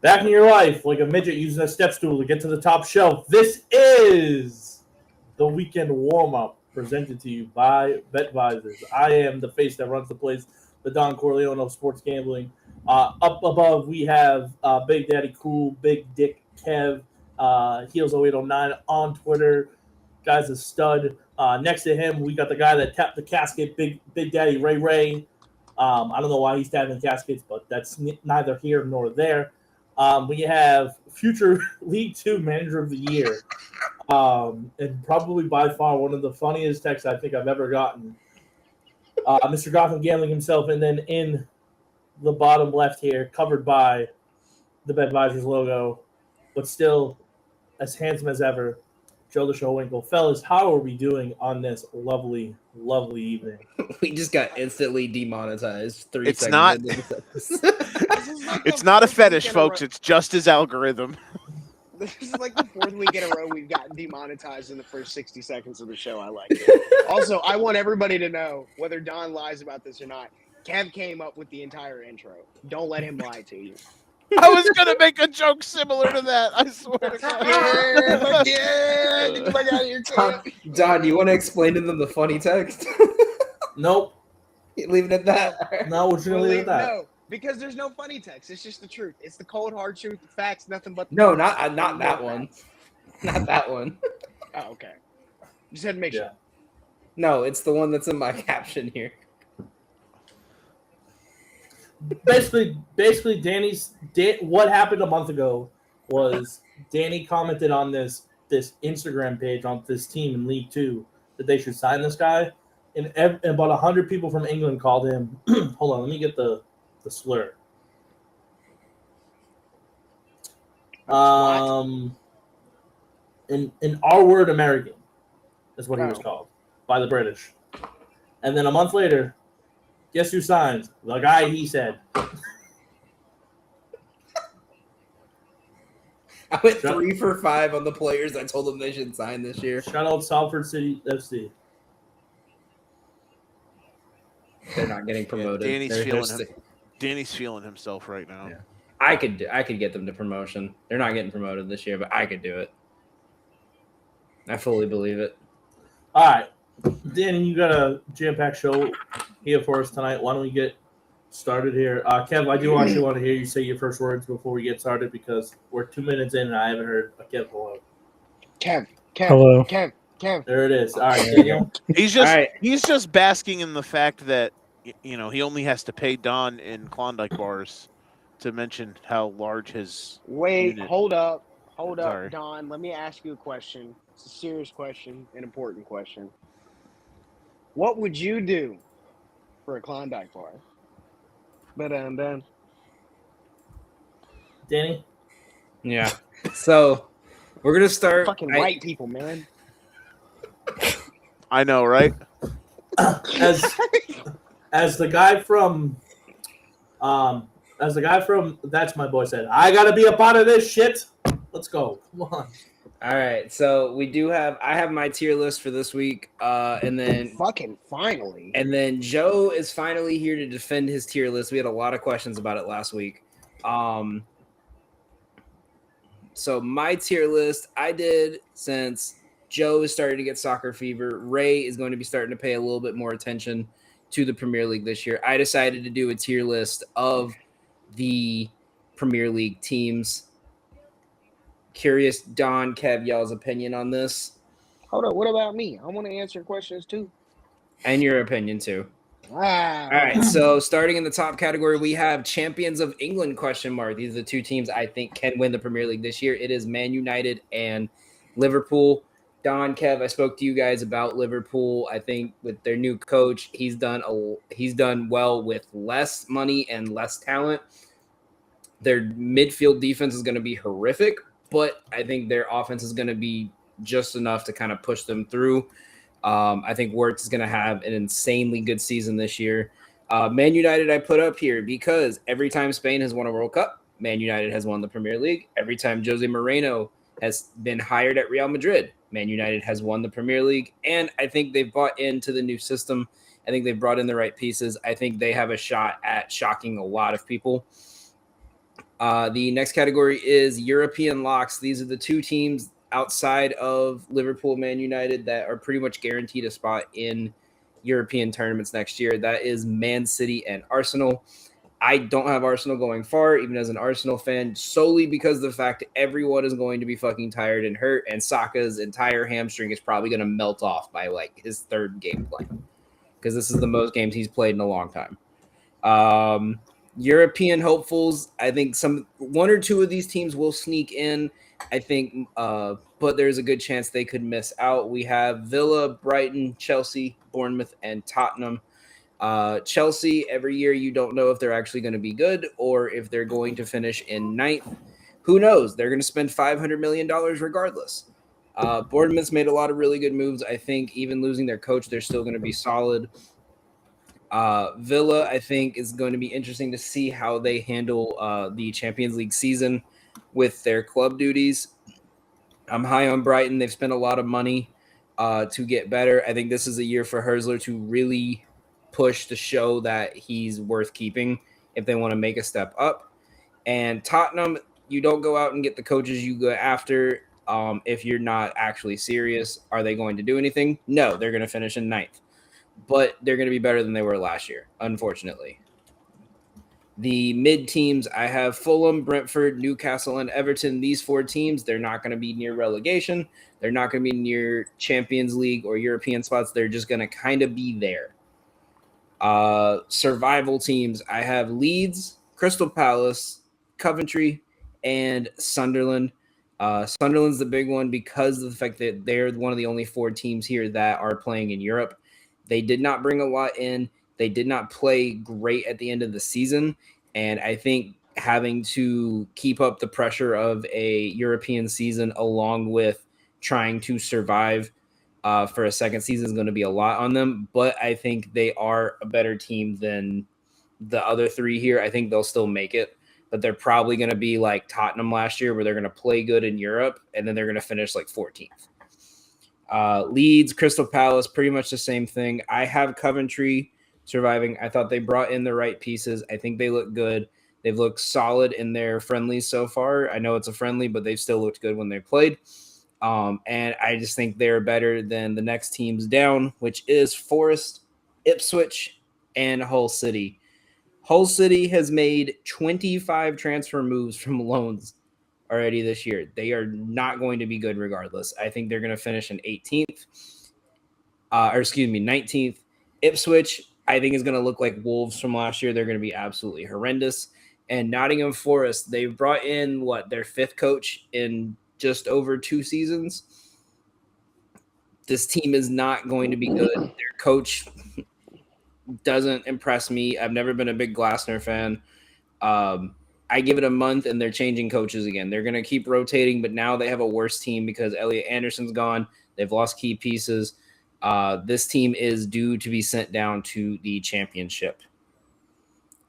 Back in your life, like a midget using a step stool to get to the top shelf. This is the weekend warm-up presented to you by BetVisors. I am the face that runs the place, the Don Corleone of sports gambling. Up above, we have Big Daddy Cool, Big Dick Kev, Heels0809 on Twitter. Guy's a stud. Next to him, we got the guy that tapped the casket, Big Daddy Ray Ray. I don't know why he's tapping caskets, but that's neither here nor there. We have future League Two Manager of the Year, and probably by far one of the funniest texts I think I've ever gotten. Mr. Gotham Gambling himself, and then in the bottom left here, covered by the BetVisors logo, but still as handsome as ever, Joe the Showwinkle. Fellas, how are we doing on this lovely, lovely evening? We just got instantly demonetized 3 It's seconds not- into this. It's not a fetish, folks. It's just his algorithm. This is like the 4th week in a row we've gotten demonetized in the first 60 seconds of the show. I like it. Also, I want everybody to know, whether Don lies about this or not, Kev came up with the entire intro. Don't let him lie to you. I was gonna make a joke similar to that. I swear to God. Get the fuck out of here, Kev. Don, you want to explain to them the funny text? Nope. Leave it at that. No, we're just going to leave it at that. No, because there's no funny text. It's just the truth. It's the cold, hard truth, the facts, nothing but the No, facts. not that one. Not that one. Oh, okay. Just had to make sure. Yeah. No, it's the one that's in my caption here. Basically, what happened a month ago was Danny commented on this Instagram page on this team in League Two that they should sign this guy, and about 100 people from England called him. Hold on, let me get the slur. In our word, American is what he was called by the British, and then a month later. Guess who signs? The guy he said. I went 3 for 5 on the players I told them they should sign this year. Shout out Salford City FC. They're not getting promoted. Danny's feeling himself right now. Yeah. I could get them to promotion. They're not getting promoted this year, but I could do it. I fully believe it. All right. Danny, you got a jam-packed show here for us tonight. Why don't we get started here? Kev, I do actually want to hear you say your first words before we get started because we're 2 minutes in and I haven't heard a Kev hello. Kev. Hello. Kev. There it is. All right, Daniel. He's just basking in the fact that he only has to pay Don in Klondike bars to mention how large his Wait, unit. hold up, Sorry. Don. Let me ask you a question. It's a serious question, an important question. What would you do for a Klondike bar? Ben. Danny? Yeah. So we're gonna start. Fucking white people, man. I know, right? As the guy from That's My Boy said, I gotta be a part of this shit. Let's go. Come on. All right, so I have my tier list for this week, and then Fucking finally. And then Joe is finally here to defend his tier list. We had a lot of questions about it last week. So my tier list, I did since Joe is starting to get soccer fever. Ray is going to be starting to pay a little bit more attention to the Premier League this year. I decided to do a tier list of the Premier League teams. Curious, Don, Kev, y'all's opinion on this. Hold up, what about me? I want to answer questions too. And your opinion too. All All right, so starting in the top category, we have Champions of England ? These are the 2 teams I think can win the Premier League this year. It is Man United and Liverpool. Don, Kev, I spoke to you guys about Liverpool. I think with their new coach, he's done well with less money and less talent. Their midfield defense is going to be horrific, but I think their offense is going to be just enough to kind of push them through. I think Wirtz is going to have an insanely good season this year. Man United I put up here because every time Spain has won a World Cup, Man United has won the Premier League. Every time Jose Mourinho has been hired at Real Madrid, Man United has won the Premier League. And I think they've bought into the new system. I think they've brought in the right pieces. I think they have a shot at shocking a lot of people. The next category is European locks. These are the two teams outside of Liverpool, Man United that are pretty much guaranteed a spot in European tournaments next year. That is Man City and Arsenal. I don't have Arsenal going far, even as an Arsenal fan, solely because of the fact everyone is going to be fucking tired and hurt, and Saka's entire hamstring is probably going to melt off by like his third game playing, because this is the most games he's played in a long time. European hopefuls, I think one or two of these teams will sneak in. I think, but there's a good chance they could miss out. We have Villa, Brighton, Chelsea, Bournemouth, and Tottenham. Chelsea, every year you don't know if they're actually going to be good or if they're going to finish in ninth. Who knows? They're going to spend $500 million regardless. Bournemouth's made a lot of really good moves. I think even losing their coach, they're still going to be solid. Villa, I think, is going to be interesting to see how they handle the Champions League season with their club duties. I'm high on Brighton. They've spent a lot of money to get better. I think this is a year for Herzler to really push to show that he's worth keeping if they want to make a step up. And Tottenham, you don't go out and get the coaches you go after if you're not actually serious. Are they going to do anything? No, they're going to finish in ninth. But they're going to be better than they were last year, unfortunately. The mid teams, I have Fulham, Brentford, Newcastle, and Everton. These four teams, they're not going to be near relegation. They're not going to be near Champions League or European spots. They're just going to kind of be there. Survival teams, I have Leeds, Crystal Palace, Coventry, and Sunderland. Sunderland's the big one because of the fact that they're one of the only four teams here that are playing in Europe. They did not bring a lot in. They did not play great at the end of the season. And I think having to keep up the pressure of a European season along with trying to survive for a second season is going to be a lot on them. But I think they are a better team than the other three here. I think they'll still make it. But they're probably going to be like Tottenham last year, where they're going to play good in Europe, and then they're going to finish like 14th. Leeds, Crystal Palace, pretty much the same thing. I have Coventry surviving. I thought they brought in the right pieces. I think they look good. They've looked solid in their friendlies so far. I know it's a friendly, but they've still looked good when they played. And I just think they're better than the next teams down, which is Forest, Ipswich, and Hull City. Hull City has made 25 transfer moves from loans already this year. They are not going to be good regardless. I think they're going to finish in 19th. Ipswich, I think, is going to look like Wolves from last year. They're going to be absolutely horrendous. And Nottingham Forest, they've brought in, their fifth coach in just over 2 seasons. This team is not going to be good. Their coach doesn't impress me. I've never been a big Glasner fan. I give it a month and they're changing coaches again. They're going to keep rotating, but now they have a worse team because Elliot Anderson's gone. They've lost key pieces. This team is due to be sent down to the championship.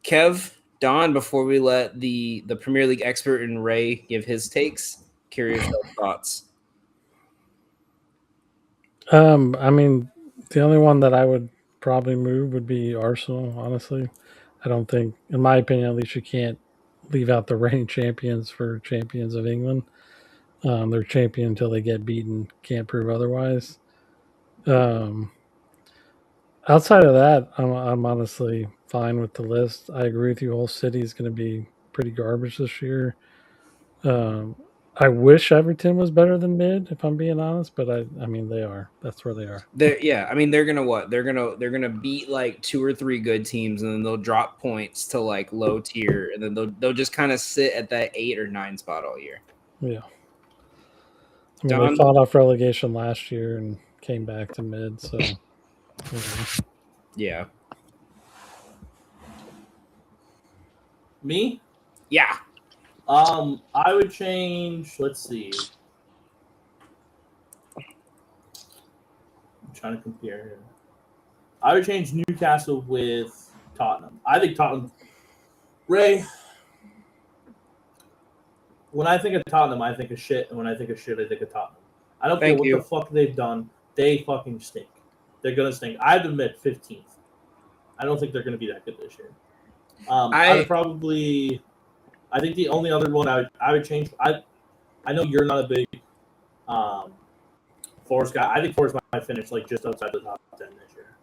Kev, Don, before we let the Premier League expert and Ray give his takes, curious thoughts. I mean, the only one that I would probably move would be Arsenal, honestly. I don't think, in my opinion, at least, you can't leave out the reigning champions for champions of England. They're champion until they get beaten. Can't prove otherwise. Outside of that, I'm honestly fine with the list. I agree with you. Whole City is going to be pretty garbage this year. I wish Everton was better than mid, if I'm being honest, but I mean they are. That's where they are. They're gonna beat like 2 or 3 good teams, and then they'll drop points to like low tier, and then they'll just kind of sit at that 8 or 9 spot all year. Yeah. I mean, they fought off relegation last year and came back to mid, so yeah. Me? Yeah. I would change. Let's see. I'm trying to compare here. I would change Newcastle with Tottenham. I think Tottenham. Ray. When I think of Tottenham, I think of shit, and when I think of shit, I think of Tottenham. I don't care what the fuck they've done. They fucking stink. They're gonna stink. I'd admit 15th. I don't think they're gonna be that good this year. I would probably. I think the only other one I would change. I know you're not a big Forest guy. I think Forest might finish like just outside the top 10 this year.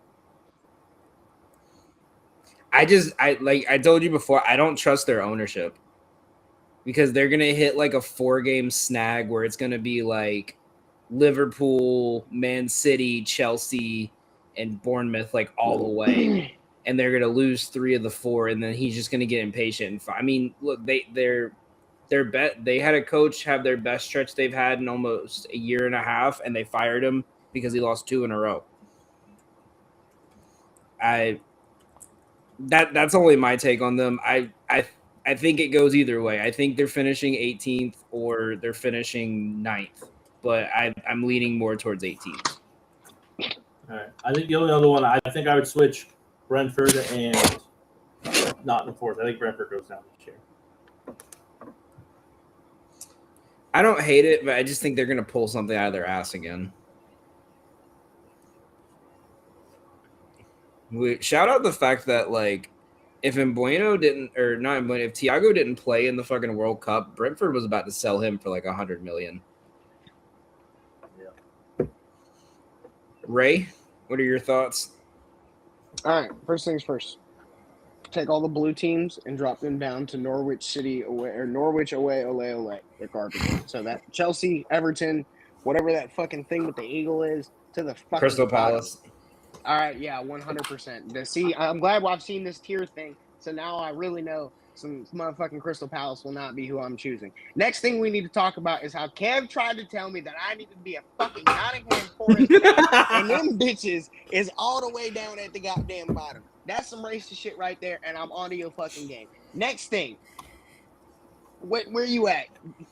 I told you before, I don't trust their ownership because they're gonna hit like a 4-game snag where it's gonna be like Liverpool, Man City, Chelsea, and Bournemouth like all the way, and they're gonna lose 3 of the 4, and then he's just gonna get impatient. I mean, look, they had a coach have their best stretch they've had in almost a year and a half, and they fired him because he lost 2 in a row. That's only my take on them. I think it goes either way. I think they're finishing 18th or they're finishing 9th, but I'm leaning more towards 18th. All right. I think the only other one, I think I would switch Brentford and Nottingham Forest. I think Brentford goes down this year. I don't hate it, but I just think they're going to pull something out of their ass again. Shout out the fact that, like, if Thiago didn't play in the fucking World Cup, Brentford was about to sell him for like $100 million. Yeah. Ray, what are your thoughts? All right, first things first. Take all the blue teams and drop them down to Norwich City away or Norwich away, ole. They're garbage. So that Chelsea, Everton, whatever that fucking thing with the eagle is, to the fucking Crystal bottom. Palace. All right, yeah, 100%. See, I'm glad I've seen this tier thing, so now I really know some motherfucking Crystal Palace will not be who I'm choosing. Next thing we need to talk about is how Kev tried to tell me that I need to be a fucking Nottingham Forest fan, and them bitches is all the way down at the goddamn bottom. That's some racist shit right there, and I'm onto your fucking game. Next thing. Where you at?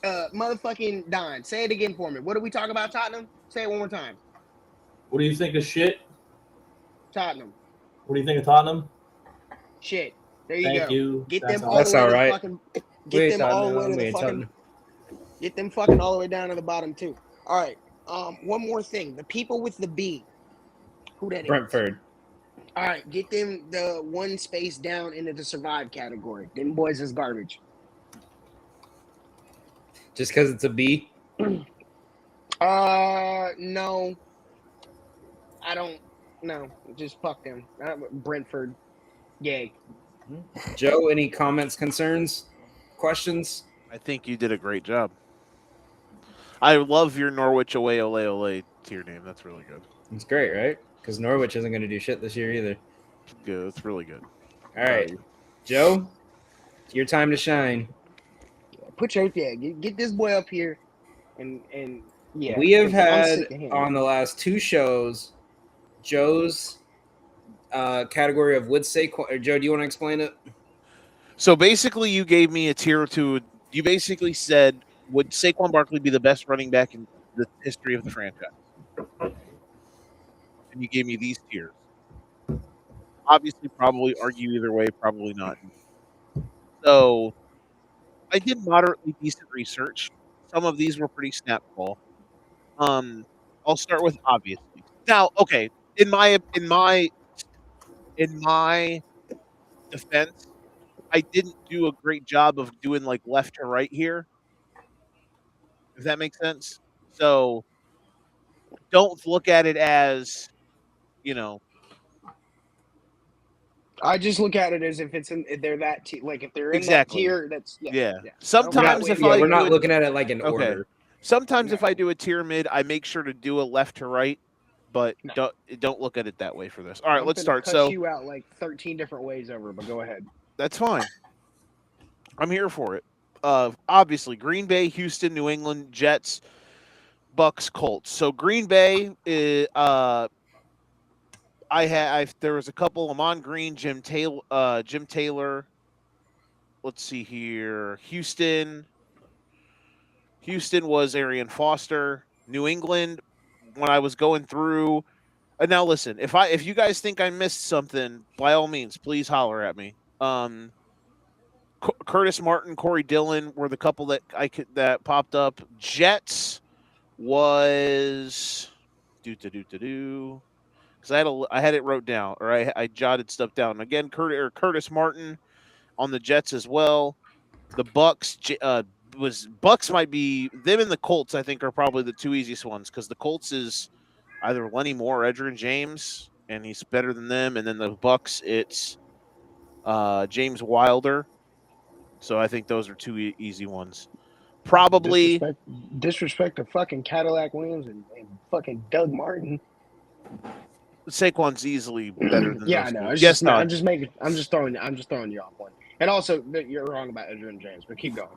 Motherfucking Don, say it again for me. What do we talk about, Tottenham? Say it one more time. What do you think of shit? Tottenham. What do you think of Tottenham? Shit. There you Thank go. you. Get That's them all all That's the way all to right. the fucking. Get them all the way to the fucking. Get them fucking all the way down to the bottom too. All right. One more thing. The people with the B. Who that is? Brentford. All right. Get them the one space down into the survive category. Them boys is garbage. Just because it's a B? No. I don't. No. Just fuck them. Brentford. Yay. Joe, any comments, concerns, questions? I think you did a great job. I love your Norwich away, ole tier name. That's really good. It's great, right? Because Norwich isn't going to do shit this year either. Good. That's really good. All right, Joe, it's your time to shine. Get this boy up here, and yeah. We have I'm had sick of him. on the last 2 shows, Joe's category of would Saquon. Or Joe, do you want to explain it? So basically, you gave me a tier to. You basically said, would Saquon Barkley be the best running back in the history of the franchise? And you gave me these tiers. Obviously, probably argue either way, probably not. So I did moderately decent research. Some of these were pretty snapball. I'll start with obviously. Now, okay, in my defense, I didn't do a great job of doing like left to right here. If that makes sense. So don't look at it as, you know, I just look at it as if it's if they're that tier, like if they're in exactly. that tier, that's Yeah. yeah. Sometimes Okay. We're not looking at it like in order. Sometimes No. if I do a tier mid, I make sure to do a left to right, but No. don't look at it that way for this. All right, I'm let's gonna start. Cut So you out like 13 different ways over, but go ahead. that's fine. I'm here for it. Obviously, Green Bay, Houston, New England, Jets, Bucks, Colts. So Green Bay, there was a couple. Amon Green, Jim Taylor. Let's see here. Houston was Arian Foster. New England, when I was going through. Now listen, if you guys think I missed something, by all means, please holler at me. Curtis Martin, Corey Dillon were the couple that popped up. Jets was because I had it wrote down, or I jotted stuff down. Again, Curtis Martin on the Jets as well. The Bucks Bucks might be them, and the Colts. I think are probably the two easiest ones because the Colts is either Lenny Moore or Edgerrin James, and he's better than them. And then the Bucks, it's James Wilder. So I think those are two easy ones. Probably Disrespect to fucking Cadillac Williams and fucking Doug Martin. Saquon's easily better than Yeah, those I know. two. It's Yes, just, Todd. I'm just throwing you off one. And also, you're wrong about Edgerrin James, but keep going.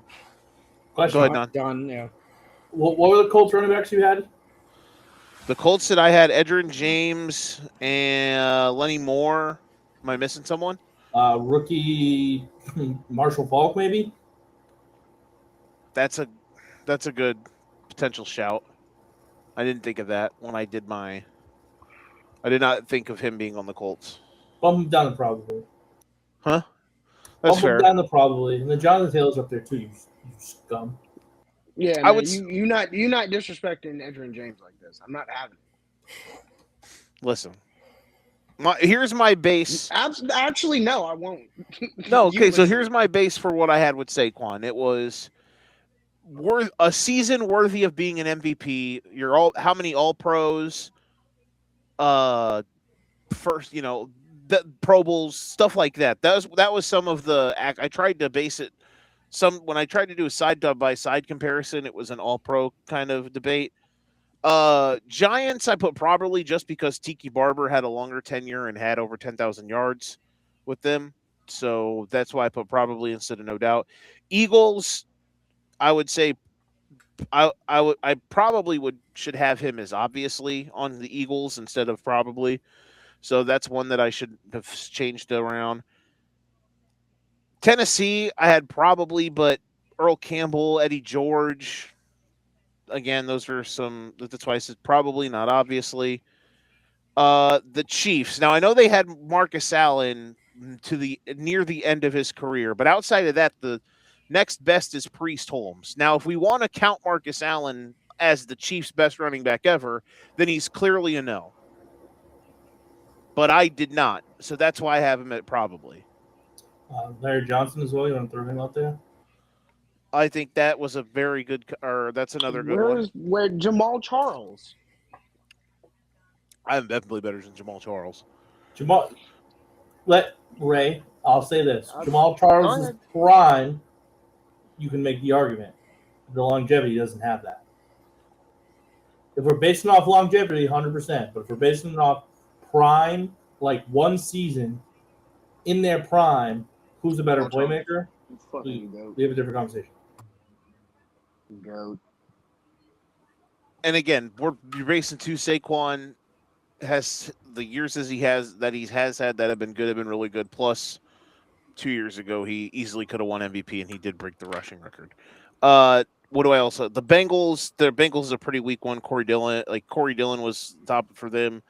Question. Go ahead, Don. Don, yeah. What were the Colts running backs you had? The Colts that I had Edgerrin James and Lenny Moore. Am I missing someone? Rookie Marshall Faulk, maybe? That's a good potential shout. I didn't think of that when I did my. I did not think of him being on the Colts. Bump him down to probably. Huh? That's Bump fair. him down to probably. And then Jonathan Taylor's up there too, you scum. Yeah, I man, would you not disrespecting Edgerrin James like this. I'm not having it. Listen. Here's my base. Actually, no, I won't. No, You okay, so listen. here's my base for what I had with Saquon. It was a season worthy of being an MVP. How many All Pros, first, the Pro Bowls, stuff like that. That was some of the. I tried to base it. When I tried to do a side by side comparison, it was an All Pro kind of debate. Giants, I put probably just because Tiki Barber had a longer tenure and had over 10,000 yards with them. So that's why I put probably instead of no doubt. Eagles, I would say I probably should have him as obviously on the Eagles instead of probably. So that's one that I should have changed around. Tennessee, I had probably, but Earl Campbell, Eddie George, again, those are some. That's why I said probably, not obviously. The Chiefs. Now I know they had Marcus Allen to near the end of his career, but outside of that, the next best is Priest Holmes. Now, if we want to count Marcus Allen as the Chiefs' best running back ever, then he's clearly a no. But I did not, so that's why I have him at probably. Larry Johnson as well. You want to throw him out there? I think that was a very good, or that's another good one. Where Jamal Charles? I'm definitely better than Jamal Charles. Ray, I'll say this. Jamal Charles' prime, you can make the argument. The longevity doesn't have that. If we're basing off longevity, 100%. But if we're basing it off prime, like one season in their prime, who's the better playmaker? We have a different conversation. Goat. And again, you're basing to Saquon has the years as he has had that have been good, have been really good. Plus, 2 years ago, he easily could have won MVP, and he did break the rushing record. What do I also? The Bengals is a pretty weak one. Corey Dillon was top for them.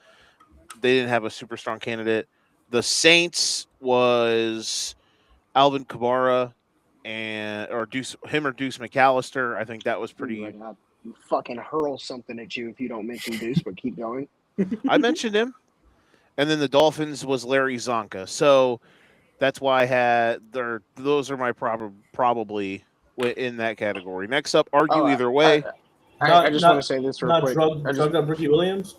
They didn't have a super strong candidate. The Saints was Alvin Kamara or Deuce McAllister. I think that was pretty. I'll fucking hurl something at you if you don't mention Deuce, but keep going. I mentioned him. And then the Dolphins was Larry Zonka. So that's why I had those are my probably in that category. Next up, argue either way. I just want to say this real quick. Drugged up Ricky Williams?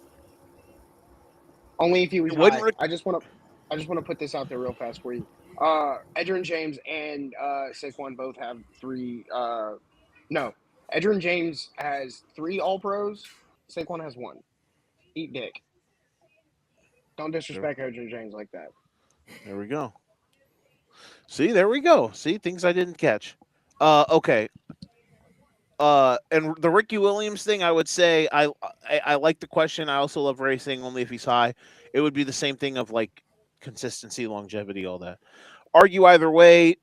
Only if he was high. I just want to put this out there real fast for you. Edgerrin James and Saquon both have 3. No, Edgerrin James has 3 All Pros. Saquon has 1. Eat dick. Don't disrespect Edgerrin James like that. There we go. See, there we go. See, things I didn't catch. Okay. And the Ricky Williams thing, I would say I like the question. I also love racing only if he's high. It would be the same thing of like consistency, longevity, all that. Argue either way.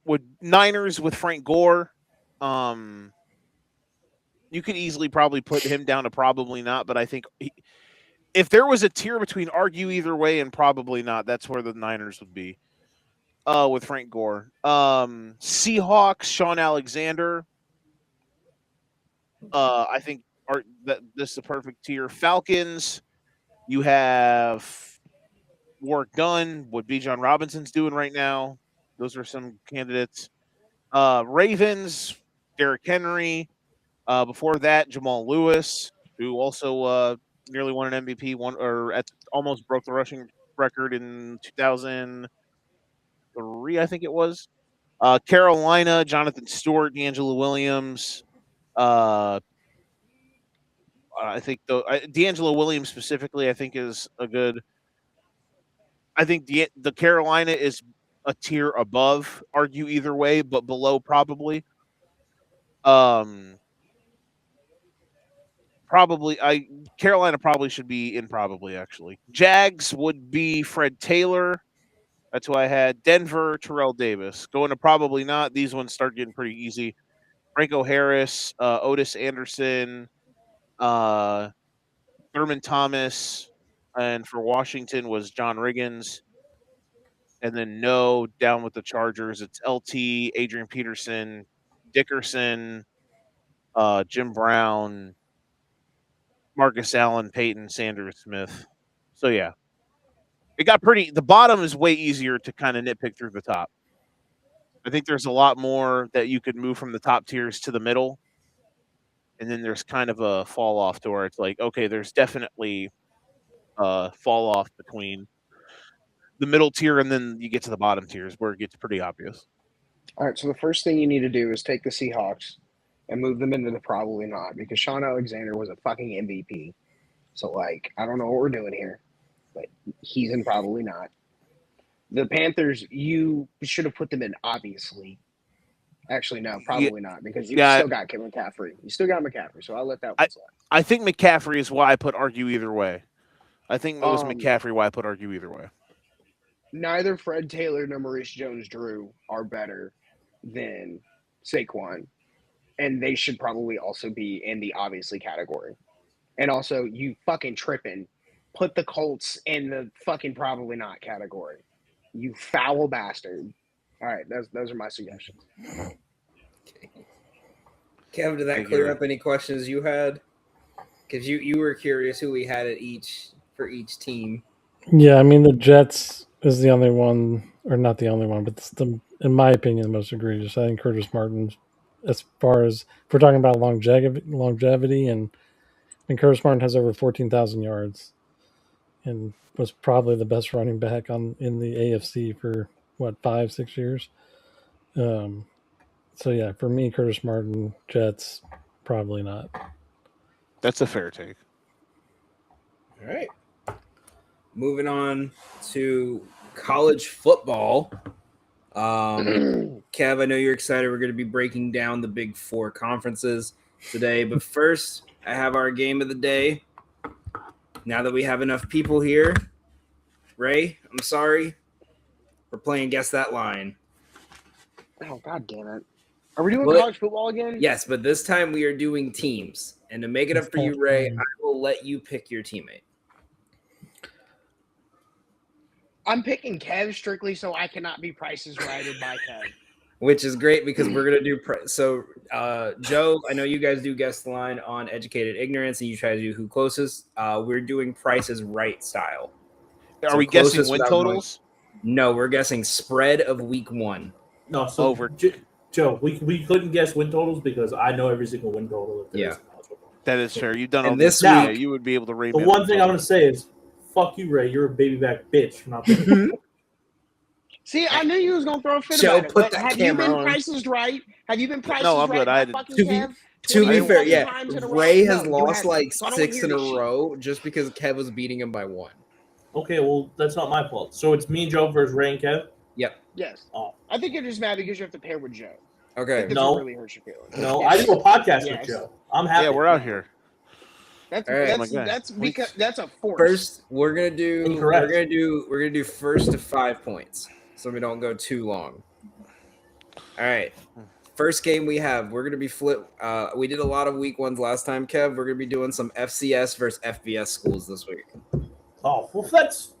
Would Niners with Frank Gore? You could easily probably put him down to probably not, but I think if there was a tier between argue either way and probably not, that's where the Niners would be. With Frank Gore. Seahawks, Sean Alexander. I think this is the perfect tier. Falcons, you have Warwick Dunn, what Bijan Robinson's doing right now. Those are some candidates. Ravens, Derrick Henry. Before that, Jamal Lewis, who also nearly won an MVP, almost broke the rushing record in 2003, I think it was. Carolina, Jonathan Stewart, D'Angelo Williams. I think D'Angelo Williams specifically, I think is a good. I think the Carolina is a tier above, argue either way, but below probably. Um, Carolina probably should be in probably actually. Jags would be Fred Taylor. That's who I had. Denver, Terrell Davis. Going to probably not. These ones start getting pretty easy. Franco Harris, Otis Anderson, Thurman Thomas, and for Washington was John Riggins. And then down with the Chargers, it's LT, Adrian Peterson, Dickerson, Jim Brown, Marcus Allen, Peyton, Sanders, Smith. So yeah, it got pretty. The bottom is way easier to kind of nitpick through the top. I think there's a lot more that you could move from the top tiers to the middle, and then there's kind of a fall off to where it's like, okay, there's definitely a fall off between the middle tier and then you get to the bottom tiers where it gets pretty obvious. All right, so the first thing you need to do is take the Seahawks and move them into the probably not, because Sean Alexander was a fucking MVP. So, like, I don't know what we're doing here, but he's in probably not. The Panthers, you should have put them in, obviously. Actually, no, probably not, because you still got Kevin McCaffrey. You still got McCaffrey, so I'll let that one slide. I think McCaffrey is why I put argue either way. I think it was McCaffrey why I put argue either way. Neither Fred Taylor nor Maurice Jones-Drew are better than Saquon, and they should probably also be in the obviously category. And also, you fucking tripping. Put the Colts in the fucking probably not category. You foul bastard. All right, those are my suggestions. Okay. Kev, did that clear up any questions you had? Because you were curious who we had for each team. Yeah, I mean the Jets is the only one, or not the only one, but it's in my opinion, the most egregious. I think Curtis Martin, as far as if we're talking about longevity, and Curtis Martin has over 14,000 yards, and was probably the best running back in the AFC for 5-6 years. So yeah, for me, Curtis Martin, Jets, probably not. That's a fair take. All right. Moving on to college football. Kev, I know you're excited. We're going to be breaking down the Big Four conferences today. But first, I have our game of the day. Now that we have enough people here, Ray, I'm sorry. We're playing Guess That Line. Oh, God damn it. Are we doing college football again? Yes, but this time we are doing teams. And to make it up for you, Ray, I will let you pick your teammate. I'm picking Kev strictly so I cannot be prices righted by Kev. Which is great because we're going to do Joe, I know you guys do Guess the Line on Educated Ignorance and you try to do who closest. We're doing Prices Right style. Are we guessing win totals? No, we're guessing spread of week 1. No, so over. Joe, we couldn't guess win totals because I know every single win total. That is fair. You've done all this week. You would be able to rate. The one thing I'm going to say is, fuck you, Ray. You're a baby back bitch for not picking. See, I knew you was going to throw a fit Joe, about it. put But that have you been camera on. Prices Right? Have you been Prices No, I'm Right? good. To be fair, yeah. Ray has No, lost like so I don't 6 hear in a this shit. row just because Kev was beating him by 1. Okay, well, that's not my fault. So it's me, Joe, versus Ray and Kev? Yep. Yes. Oh. I think you're just mad because you have to pair with Joe. Okay. No. Really hurts your feelings. No, I do a podcast Yes. with Joe. I'm happy. Yeah, we're out here. That's All right. that's because that's a force. First, we're gonna do Incorrect. we're gonna do first to 5 points, so we don't go too long. All right. First game we have, we're gonna be flip. We did a lot of week 1s last time, Kev. We're gonna be doing some FCS versus FBS schools this week. Oh, well, that's.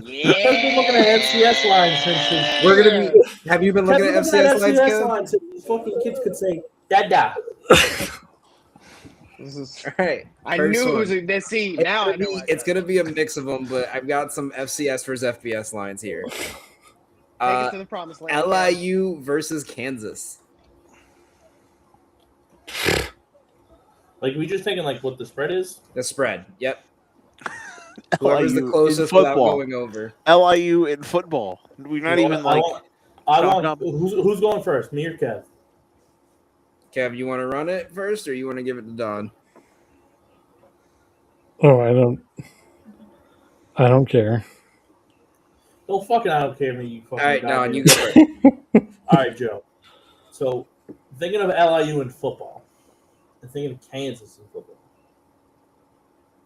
Yeah. I've been looking at FCS lines since. We're gonna be. Have you been looking at FCS lines, Kev? since these fucking kids could say "dada." This is, All right. I First knew one. it was a see. Now I know. It's gonna be a mix of them, but I've got some FCS versus FBS lines here. Take us to the promised land. LIU versus Kansas. Like, we just taking like what the spread is. The spread. Yep. Whoever's the LIU in closest without football. going over. LIU in football. We're not even like. I want. Who's going first? Me or Kev? Kev, you want to run it first, or you want to give it to Don? Oh, I don't care. Don't fucking. I don't care, me. You fucking. All right, Don, goddamn- you go first. All right, Joe. So, thinking of LIU in football, and thinking of Kansas in football,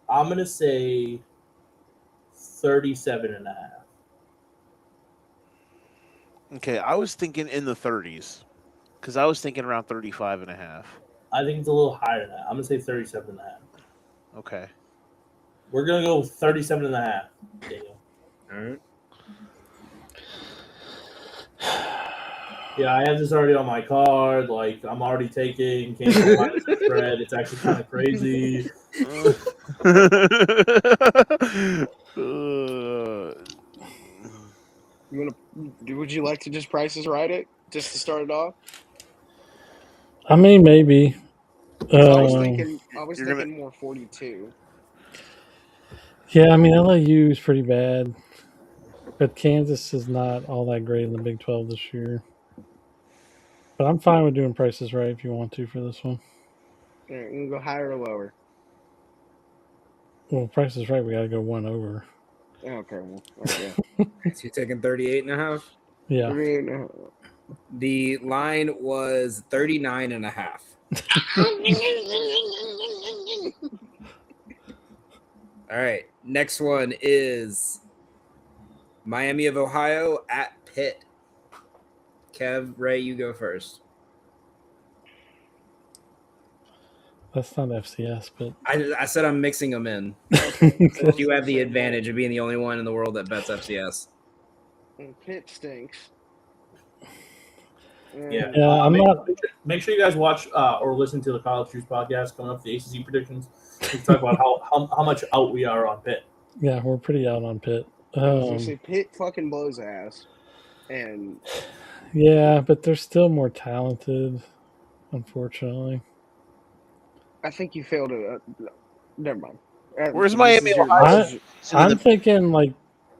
I'm going to say 37.5. Okay, I was thinking in the 30s because I was thinking around 35.5. I think it's a little higher than that. I'm going to say 37.5. Okay. We're going to go 37.5. Daniel. All right. Yeah, I have this already on my card. Like, I'm already taking Kansas minus the spread. It's actually kind of crazy. Would you like to just prices right it just to start it off? I mean, maybe. I was thinking more 42. Yeah, I mean, LIU is pretty bad, but Kansas is not all that great in the Big 12 this year. But I'm fine with doing prices right if you want to for this one. All right, we can go higher or lower. Well, prices right, we got to go one over. Okay, well, okay. So you're taking 38.5? Yeah. The line was 39.5. All right. Next one is Miami of Ohio at Pitt. Kev, Ray, you go first. That's not FCS, but I said I'm mixing them in. You have the advantage of being the only one in the world that bets FCS. Pitt stinks. Yeah, I'm not. Make sure you guys watch or listen to the College Juice podcast coming up, the ACC predictions. We talk about how much out we are on Pitt. Yeah, we're pretty out on Pitt. Pitt fucking blows ass, and yeah, but they're still more talented, unfortunately. I think you failed to. Never mind. Where's Miami, Ohio? I'm thinking like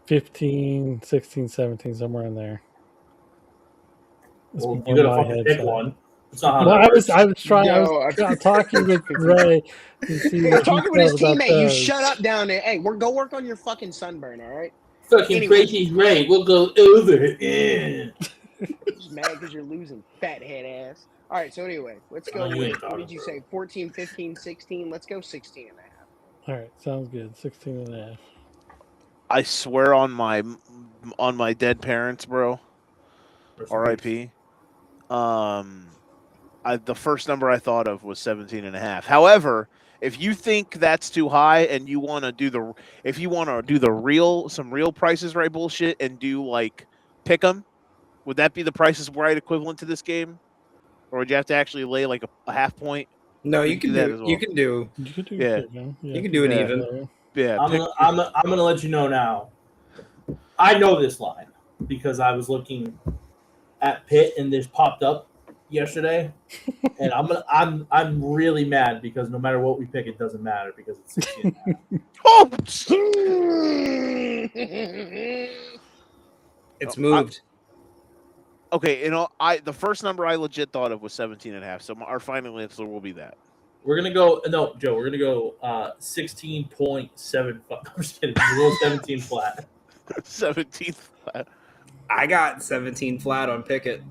15, 16, 17, somewhere in there. Well, you gotta fucking pick one. It's not how well, that works. I was talking with Ray. Talking with his teammate. You shut up down there. Hey, go work on your fucking sunburn, all right? Fucking crazy's right. We'll go over it. Just mad because you're losing, fat head ass. All right, so anyway, let's go. What did you say? 14, 15, 16? Let's go 16 and a half. All right, sounds good. 16 and a half. I swear on my dead parents, bro. R.I.P. The first number I thought of was 17.5. However, if you think that's too high and you want to do some real prices right bullshit and do like pick 'em, would that be the prices right equivalent to this game, or would you have to actually lay like a half point? No, you can that do. as well. You can do. Yeah. You can do it even. Yeah, I'm gonna let you know now. I know this line because I was looking at Pitt and this popped up yesterday, and I'm really mad because no matter what we pick, it doesn't matter because it's 16.5. Oh! It's moved. Okay, the first number I legit thought of was 17.5. So our final answer will be that. We're gonna go Joe. We're gonna go 16.75. I'm just kidding. We'll go 17 flat. 17 flat. I got 17 flat on Pickett.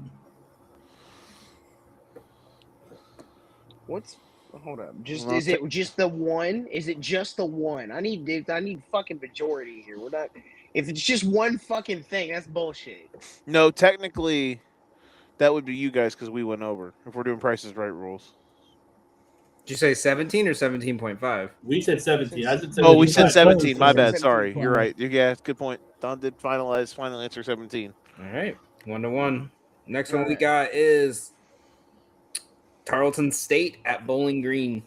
Hold up? Is it just the one? Is it just the one? I need fucking majority here. We're not. If it's just one fucking thing, that's bullshit. No, technically, that would be you guys because we went over. If we're doing prices right rules. Did you say 17 or 17.5? We said 17. I said 17. Oh, we said 17. My bad. 17. Sorry. You're right. Yeah, good point. Don did final answer 17. All right. 1-1. Next one we got is Tarleton State at Bowling Green.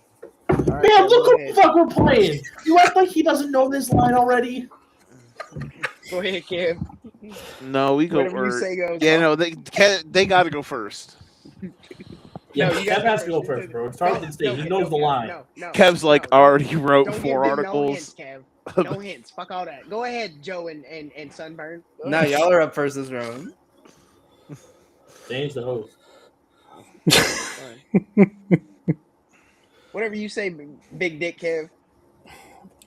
Right, Man, look what the fuck we're playing. You act like he doesn't know this line already. Go ahead, Kev. No, we go. Whatever you say goes. Yeah, huh? no, they got to go first. Yeah, No, you gotta Kev go has to go first. first, bro. It's Tarleton State. He Kev, knows the Kev, line. No, Kev's like no. already wrote Don't 4 give them no articles. hints, Kev. No hints. Fuck all that. Go ahead, Joe and Sunburn. Go No, ahead. y'all are up first this round. Dane's the host. Whatever you say, big dick Kev.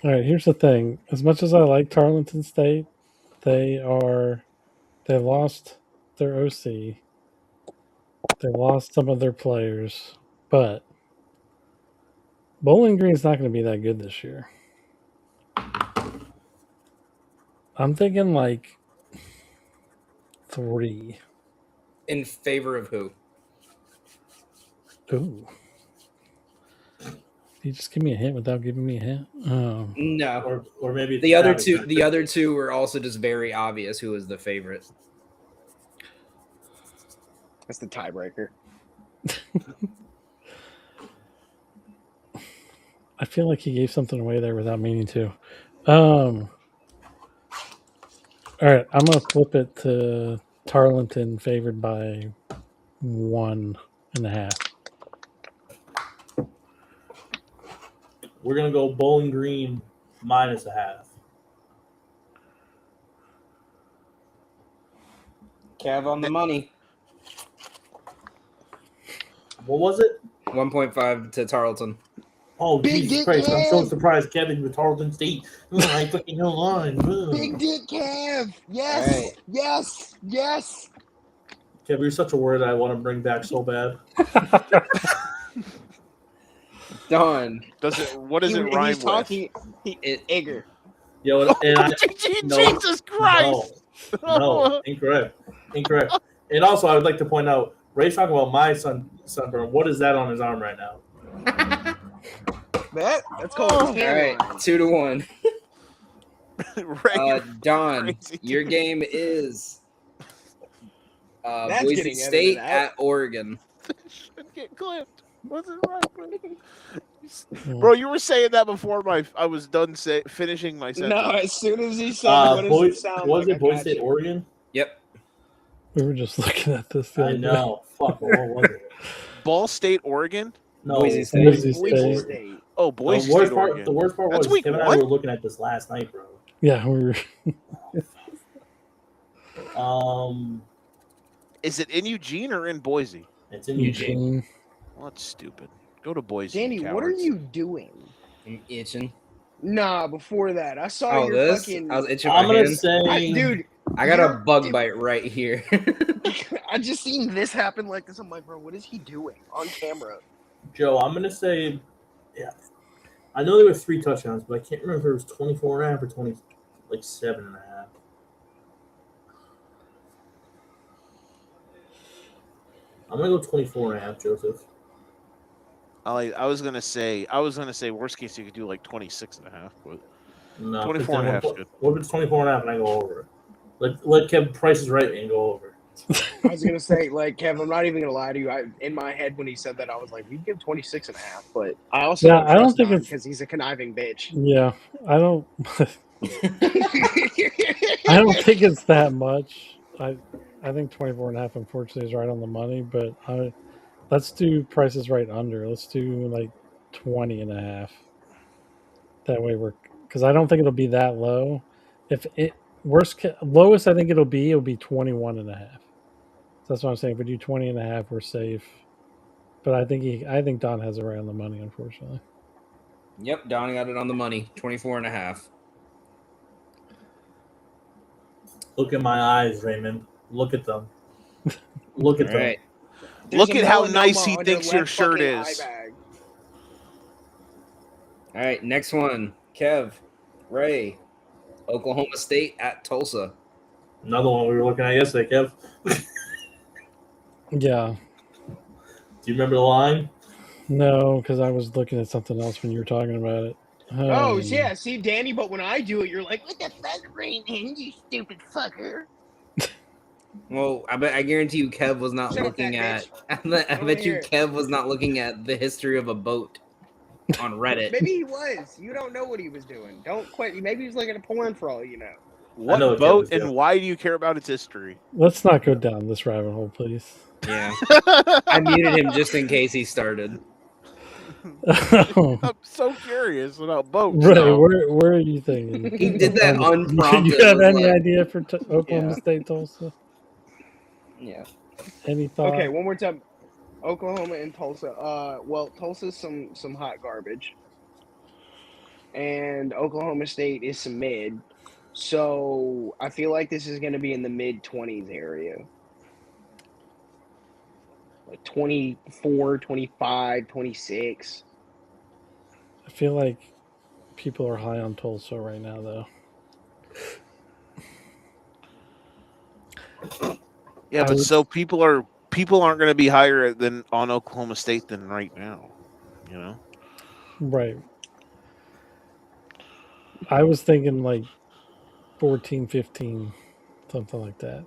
All right, here's the thing. As much as I like Tarleton State, they lost their OC. They lost some of their players, but Bowling Green's not going to be that good this year. I'm thinking like 3. In favor of who? Ooh. You just give me a hint without giving me a hint. Oh. No. Or maybe it's The other Travis. two. The other two were also just very obvious who was the favorite. That's the tiebreaker. I feel like he gave something away there without meaning to. All right, I'm gonna flip it to Tarleton favored by 1.5. We're gonna go Bowling Green -0.5. Cav on the money. What was it? 1.5 to Tarleton. Oh, Big Jesus dick Christ! I'm so Kev. surprised Kevin with Tarleton State. I fucking know line. Big dick Kev. Yes. All right. Yes. Yes. Kev, you're such a word I want to bring back so bad. Done. What does it rhyme He's with? talking. It, Igor. Yo, and I, no, Jesus Christ! no, incorrect. And also, I would like to point out, Ray's talking about my sunburn. What is that on his arm right now? That's called Oh. a tan all right, line. 2-1. Ray, Don, crazy. your game is That's Boise getting State edited out. at Oregon. should get clipped. What's it right? Bro, you were saying that before I was done finishing my sentence. No, as soon as he said, what does it sound was like? it Boise State, Oregon? Yep. We were just looking at this the I other know. Fuck, what was it? Ball State, Oregon? No, Boise State. Boise Boise State. State. Oh, The Boise worst State, part. Oregon. The worst part That's was week Kevin and I one? were looking at this last night, bro. Yeah, we were. Is it in Eugene or in Boise? It's in Eugene. Eugene. Well, that's stupid. Go to Boise. Danny, you what are cowards. you doing? I'm itching. Nah, before that, I saw Oh, your this? fucking. I was itching I'm my gonna hand. say, Dude, I got a you're- bug bite right here. I just seen this happen like this. I'm like, bro, what is he doing on camera? Joe. I'm gonna say, yeah. I know there were 3 touchdowns, but I can't remember if it was 24.5 or 27.5. I'm gonna go 24.5, Joseph. I was gonna say worst case you could do like 26.5, but No, 24.5 is good. What if it's 24.5 and I go over it? Let Kev Price is right and go over. I was gonna say, like, Kev, I'm not even gonna lie to you. In my head when he said that, I was like, we'd give 26.5, but I also Yeah, I don't think it's- because he's a conniving bitch. Yeah, I don't. I don't think it's that much. I think 24.5 unfortunately is right on the money, but let's do prices right under. Let's do like 20.5. That way because I don't think it'll be that low. If it lowest I think it'll be 21.5. So that's what I'm saying. If we do 20.5, we're safe. But I think Don has it right on the money, unfortunately. Yep, Don got it on the money. 24.5. Look at my eyes, Raymond. Look at them. Look at All them. right. Look There's at a how melanoma nice he on thinks your left shirt fucking is. eye bag. All right, next one. Kev, Ray, Oklahoma State at Tulsa. Another one we were looking at yesterday, Kev. Yeah. Do you remember the line? No, because I was looking at something else when you were talking about it. Oh, yeah, see, Danny, but when I do it, you're like, what the fuck, Raymond, you stupid fucker. Well, I guarantee you Kev was not Shut up, looking that at bitch. I bet you here. Kev was not looking at the history of a boat on Reddit. Maybe he was. You don't know what he was doing. Don't quit. Maybe he was looking at porn for all you know. What know what boat Kevin's and doing. why do you care about its history? Let's not go down this rabbit hole, please. Yeah. I muted him just in case he started. Right, I'm so curious about boats. where Now. are you thinking? He did that Oklahoma- unprompted. You have It was any like- idea for Oklahoma Yeah. State, Tulsa? Yeah. Any thought? Okay, one more time. Oklahoma and Tulsa. Well, Tulsa's some hot garbage, and Oklahoma State is some mid. So I feel like this is going to be in the mid-20s area. Like 24, 25, 26. I feel like people are high on Tulsa right now, though. Yeah, I but would- so people aren't going to be higher than on Oklahoma State than right now. You know. Right. I was thinking like 14, 15, something like that.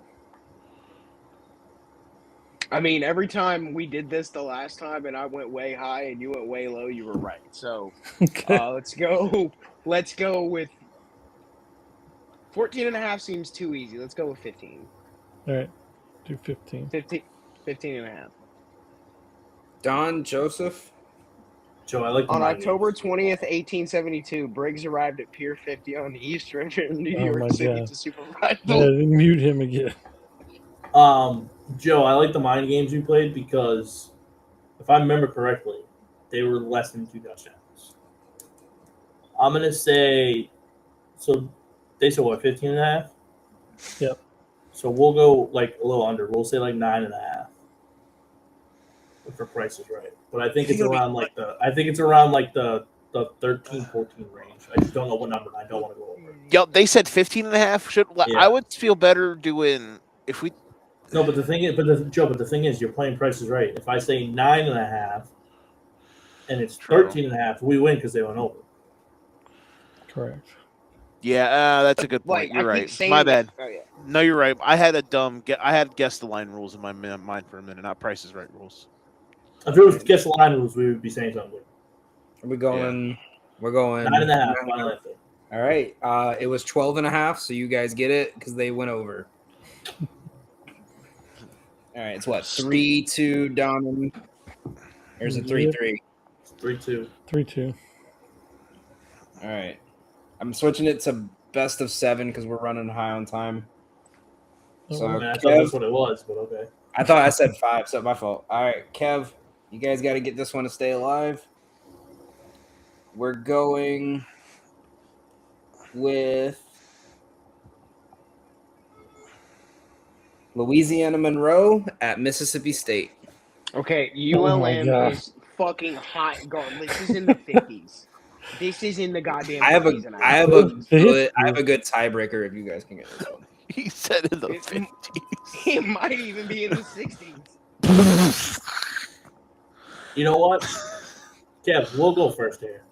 I mean, every time we did this the last time and I went way high and you went way low, you were right. So let's go with 14.5 seems too easy. Let's go with 15. All right. Do 15. 15.5. Don Joseph. Joe, I like the On mind October games. 20th, 1872, Briggs arrived at Pier 50 on the East River in New Oh my York City God. to supervise Yeah, mute him again. Joe, I like the mind games you played because, if I remember correctly, they were less than 2 touchdowns. I'm gonna say, so they said what, 15.5? Yep. So we'll go like a little under. We'll say like 9.5. If the price is right, but I think it's around like the 13, 14 range. I just don't know what number. And I don't want to go over it. Yep, they said 15.5. Yeah. I would feel better doing if we. No, but the thing is, but the thing is, you're playing Price is Right. If I say 9.5, and it's True. 13.5, we win because they went over. Correct. Yeah, that's a good point. You're right. My bad. Oh, yeah. No, you're right. I had guess the line rules in my mind for a minute, not Price is Right rules. If it was guess the line rules, we would be saying something. Are we going? We're going 9.5. Final answer. All right. It was 12.5, so you guys get it because they went over. All right. It's what 3-2 Don. There's a 3-3. 3-2. 3-2. All right. I'm switching it to best of 7 because we're running high on time. So I mean, I thought Kev, that's what it was, but okay. I thought I said 5, so my fault. All right, Kev, you guys got to get this one to stay alive. We're going with Louisiana Monroe at Mississippi State. Okay, Oh my ULM God. is fucking hot. This is in the 50s. This is in the goddamn I have 50s. a good tiebreaker if you guys can get this one. He said in the It- 50s. It might even be in the 60s. You know what? Kev, we'll go first here.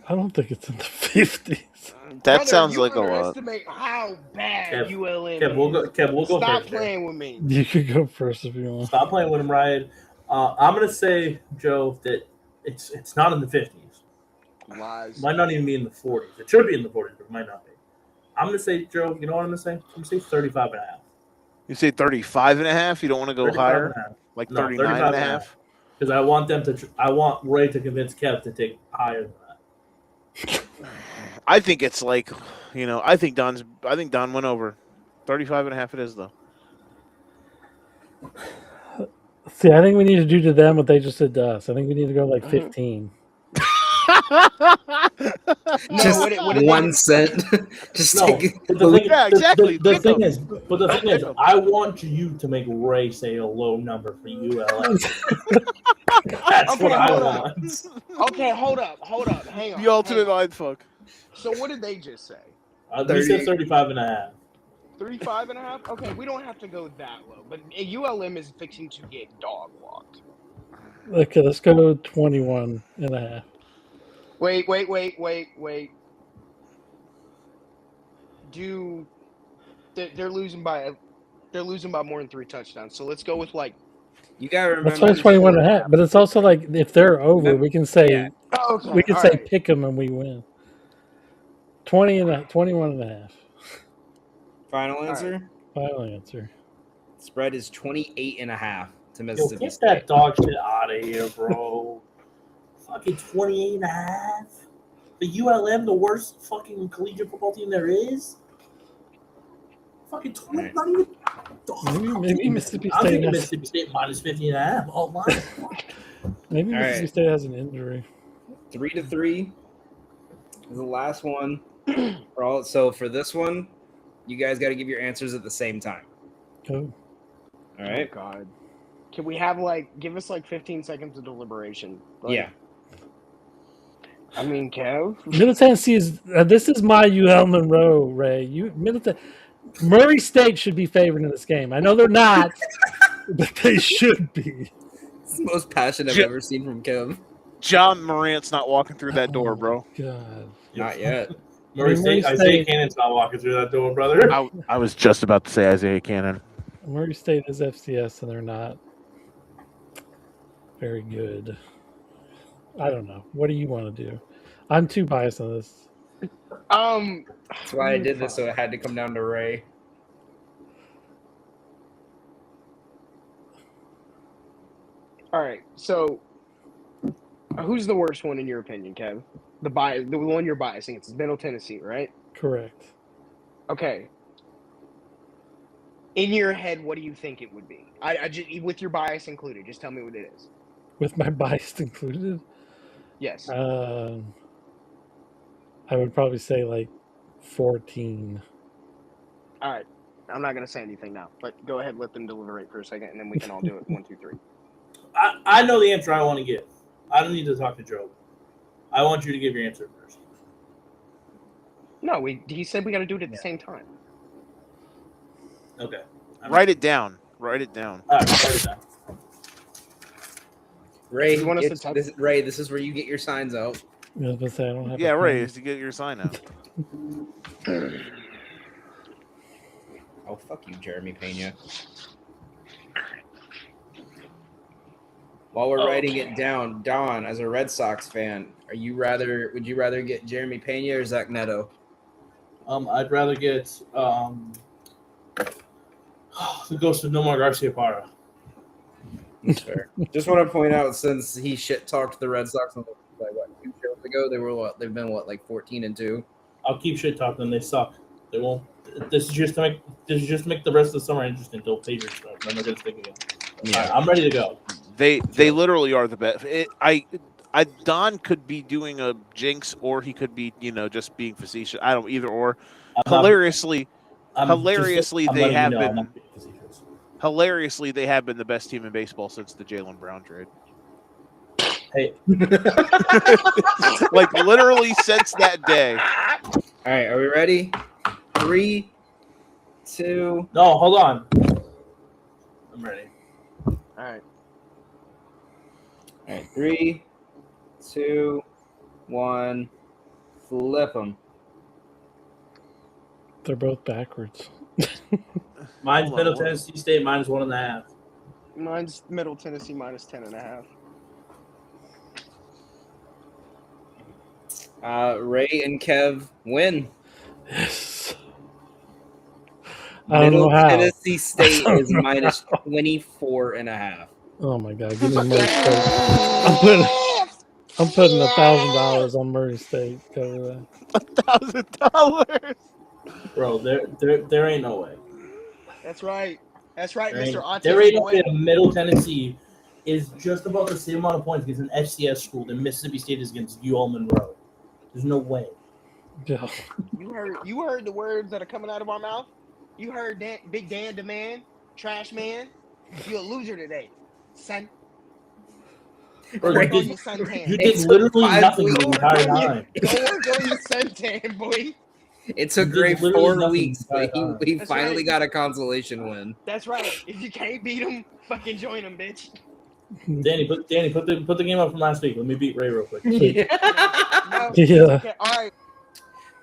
I don't think it's in the 50s. That Brother, sounds you like a lot. underestimate how bad Kev, ULM Kev, we'll is. go Stop first here. playing with me. You could go first if you want. Stop playing with him, Ryan. I'm gonna say, Joe, that it's not in the 50s. Lies. Might not even be in the 40s. It should be in the 40s, but it might not be. I'm gonna say, Joe. You know what I'm gonna say? I'm gonna say 35.5. You say 35.5? You don't want to go higher? 35.5. Like No, 39.5? Because I want them to. I want Ray to convince Kev to take higher than that. I think it's like, I think Don went over. 35.5 it is, though. See, I think we need to do to them what they just did to us. I think we need to go like 15. No, Just what did they 1 do? cent. Just No, take it. but the thing, Yeah, exactly. The Pick thing 'em. is, I want you to make Ray say a low number for ULM. That's Okay, what I hold on. want. Okay, hold up. Hang on. The ultimate hang on. mindfuck. So what did they just say? We said 35.5. 35.5? Okay, we don't have to go that low. But ULM is fixing to get dog walked. Okay, let's go 21 and a half. Wait. They're losing by more than 3 touchdowns. So let's go with like. You gotta remember. That's why it's 21 and a half. But it's also like if they're over, we can say Yeah. Oh, okay. we can all say right. pick them and we win. 21 and a half. Final answer? Final answer. Spread is 28.5 to Yo, Mississippi get State. that dog shit out of here, bro. Fucking 28.5. The ULM, the worst fucking collegiate football team there is. Fucking 20, Right. not even. Maybe Mississippi I'm State thinking has, Mississippi State minus 15.5. Oh my. maybe All Mississippi right. State has an injury. 3-3 is the last one. So for this one, you guys got to give your answers at the same time. Oh, All right. Oh God. Can we have give us 15 seconds of deliberation? Yeah. I mean, Kev. Middle Tennessee is. This is my UL Monroe, Ray. Murray State should be favored in this game. I know they're not, but they should be. It's the most passion I've ever seen from Kev. John Morant's not walking through that door, bro. God. Not yet. Murray State, Isaiah Cannon's not walking through that door, brother. I was just about to say Isaiah Cannon. Murray State is FCS, and they're not very good. I don't know. What do you want to do? I'm too biased on this. That's why I did this, so it had to come down to Ray. All right. So, who's the worst one in your opinion, Kev? The one you're biasing. It's Middle Tennessee, right? Correct. Okay. In your head, what do you think it would be? I just, with your bias included, just tell me what it is. With my bias included? Yes. I would probably say 14. All right. I'm not going to say anything now, but go ahead, let them deliberate for a second, and then we can all do it. 1, 2, 3. I know the answer I want to give. I don't need to talk to Joe. I want you to give your answer first. No, he said we got to do it at the same time. Okay. Write it down. Write it down. All right, write it down. Ray, You want us to type- this is where you get your signs out. I was going to say, I don't have Yeah, a right. pen. Is to get your sign out. Oh, fuck you, Jeremy Pena. While we're writing it down, Don, as a Red Sox fan, would you rather get Jeremy Pena or Zach Neto? I'd rather get the ghost of Nomar Garciaparra. That's fair. Just want to point out, since he shit talked the Red Sox 2 shows ago, they've been 14-2. I'll keep shit talking them. They suck. They won't. This is just to make the rest of the summer interesting until Patriots start. Then they're gonna stick again. Yeah. Right, I'm ready to go. They literally are the best. Don could be doing a jinx, or he could be just being facetious. I don't either or. Hilariously, they have been the best team in baseball since the Jaylen Brown trade. Hey, literally since that day. All right, are we ready? 3, 2. no, hold on. I'm ready. All right. All right, 3, 2, 1. Flip them. They're both backwards. Mine's Hold on, Middle what? Tennessee State minus 1.5. Mine's Middle Tennessee minus 10.5. Ray and Kev win. Yes. I don't know Middle how. Tennessee State is minus 24.5. Oh my God! Give me Murray State. I'm putting $1,000 on Murray State. Cover that. $1,000. Bro, there ain't no way. That's right. That's right, There ain't, Mr. Autism there ain't no boy. way that Middle Tennessee is just about the same amount of points against an FCS school that Mississippi State is against UL Monroe. There's no way. Yeah. You heard the words that are coming out of our mouth? You heard Big Dan Demand, Trash Man. You a loser today, son. Bro, Go you work on did- your suntan. You It did took literally 5 nothing weeks. the entire time. Go work on your suntan, boy. It took You did Ray literally 4 nothing weeks, the but entire time. he That's finally right. got a consolation win. That's right. If you can't beat them, fucking join them, bitch. Danny, put the game up from last week. Let me beat Ray real quick. No, Yeah. okay, all right.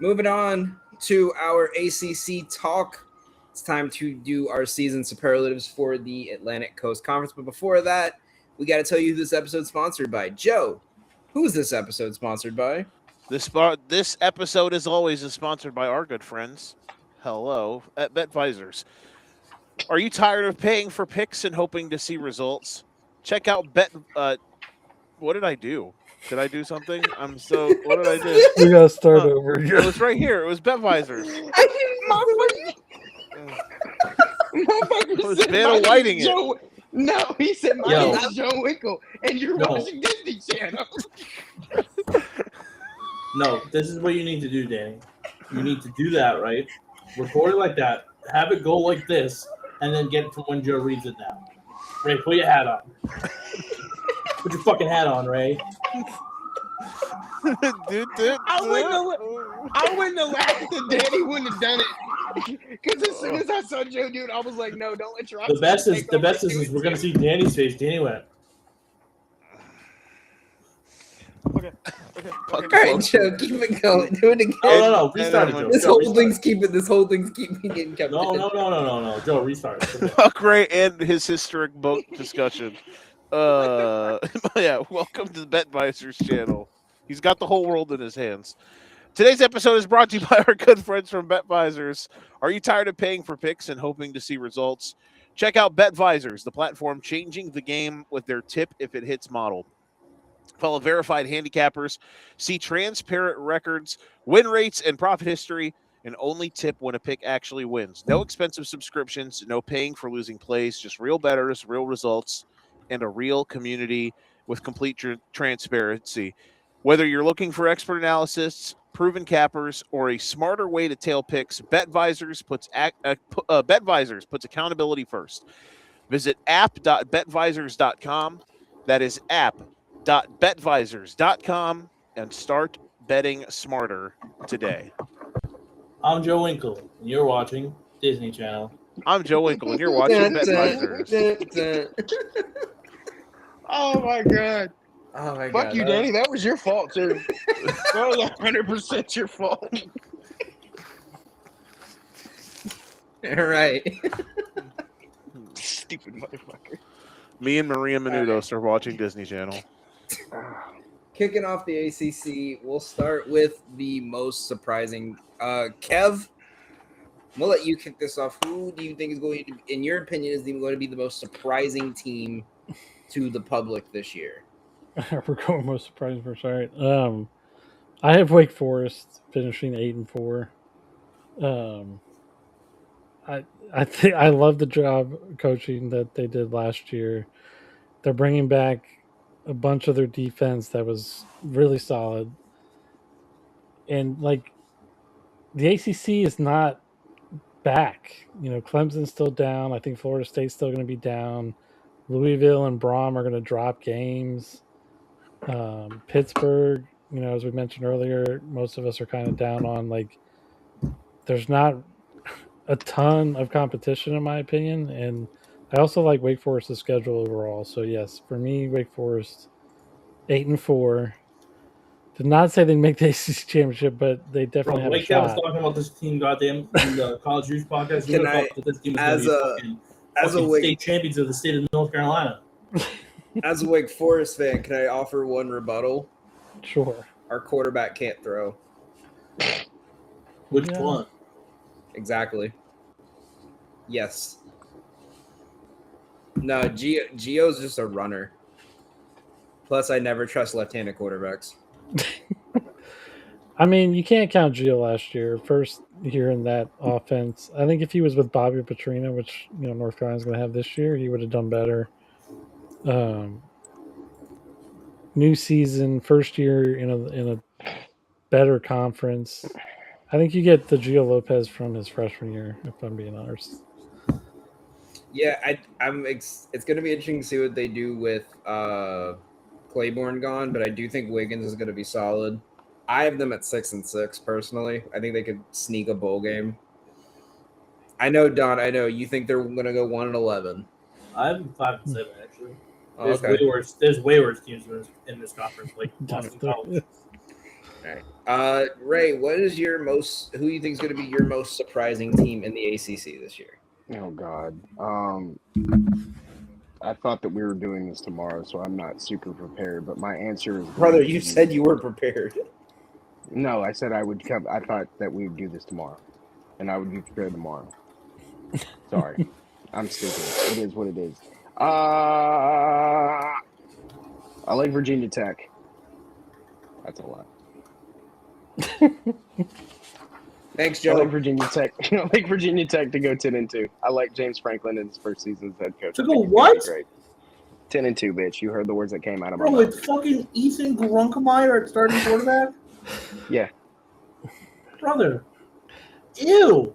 Moving on to our ACC talk. It's time to do our season superlatives for the Atlantic Coast Conference. But before that, we got to tell you who this episode's sponsored by. Joe, who's this episode sponsored by? This episode, as always, is sponsored by our good friends, hello, at BetVisors. Are you tired of paying for picks and hoping to see results? Check out what did I do? Did I do something? What did I do? We gotta start Huh. over It again. was right here. It was BetVisors. Motherfucker was said, Vanna "My name's Whiting it." Joe." No, he said, "My Yo. name is Joe Winkle, and you're No. watching Disney Channel." No, this is what you need to do, Danny. You need to do that, right? Record it like that. Have it go like this, and then get it from when Joe reads it down. Ray, put your hat on. Put your fucking hat on, Ray. I wouldn't have laughed if Danny wouldn't have done it. Because as soon as I saw Joe do it, I was like, "No, don't let your The best is we're gonna see Danny's face. Danny went. Okay. All right, Joe, keep it going. Do it again. No. Restart it, Joe. This Joe, whole restart thing's it. keeping. This whole thing's keeping getting kept. No. Joe, restart it. Okay. Huck Ray and his historic boat discussion. Yeah, welcome to the BetVisors channel. He's got the whole world in his hands. Today's episode is brought to you by our good friends from BetVisors. Are you tired of paying for picks and hoping to see results? Check out BetVisors, the platform changing the game with their tip if it hits model. Follow verified handicappers, see transparent records, win rates, and profit history, and only tip when a pick actually wins. No expensive subscriptions, no paying for losing plays, just real bettors, real results, and a real community with complete transparency. Whether you're looking for expert analysis, proven cappers, or a smarter way to tail picks, BetVisors puts accountability first. Visit app.betvisors.com. That is app.betvisors.com and start betting smarter today. I'm Joe Winkle, and you're watching Disney Channel. I'm Joe Winkle, and you're watching BetVisors. Oh my god! Oh my Fuck you, Danny. That was your fault too. That was 100% your fault. All right. Stupid motherfucker. Me and Maria Menounos are watching Disney Channel. Kicking off the ACC, we'll start with the most surprising. Kev, we'll let you kick this off. Who do you think is going to, in your opinion, is going to be the most surprising team to the public this year? We're going most surprising first. All right. I have Wake Forest finishing 8-4. I think I love the job coaching that they did last year. They're bringing back a bunch of their defense that was really solid, and like the ACC is not back. You know, Clemson's still down. I think Florida State's still going to be down. Louisville and Brom are going to drop games. Pittsburgh, you know, as we mentioned earlier, most of us are kind of down on. Like, there's not a ton of competition in my opinion, and I also like Wake Forest's schedule overall. So yes, for me, Wake Forest 8-4. Did not say they'd make the ACC championship, but they definitely have a Wake was shot. talking about this team, goddamn, in the College Juice podcast. Can You I- thought that this team was going to be as a fucking Wake state champions of the state of North Carolina. as a Wake Forest fan, can I offer one rebuttal? Sure. Our quarterback can't throw. Which Yeah. one? Exactly. Yes. No, Gio's just a runner. Plus, I never trust left-handed quarterbacks. I mean, you can't count Gio last year. First year in that offense. I think if he was with Bobby Petrino, which you know North Carolina's going to have this year, he would have done better. New season, first year in a better conference. I think you get the Gio Lopez from his freshman year, if I'm being honest. Yeah, it's going to be interesting to see what they do with Claiborne gone, but I do think Wiggins is going to be solid. I have them at 6-6 personally. I think they could sneak a bowl game. I know, Don. I know you think they're going to go 1-11. I have 5-7 actually. Oh, There's okay. way worse. There's way worse teams in this conference, like Boston College. All right. Ray, what is your most? Who do you think is going to be your most surprising team in the ACC this year? Oh God. I thought that we were doing this tomorrow, so I'm not super prepared. But my answer is Brother, you said you were prepared. no. I said I would come. I thought that we would do this tomorrow. and I would be prepared tomorrow. Sorry, I'm stupid. It is what it is. I like Virginia Tech. That's a lot. Thanks, I like Joe. Virginia Tech. I like Virginia Tech to go 10-2. I like James Franklin in his first season as head coach. To I go think he's gonna be what? Great. 10-2, bitch. You heard the words that came out of my Bro, mouth. it's fucking Ethan Grunkemeyer at starting quarterback? Yeah. Brother. Ew.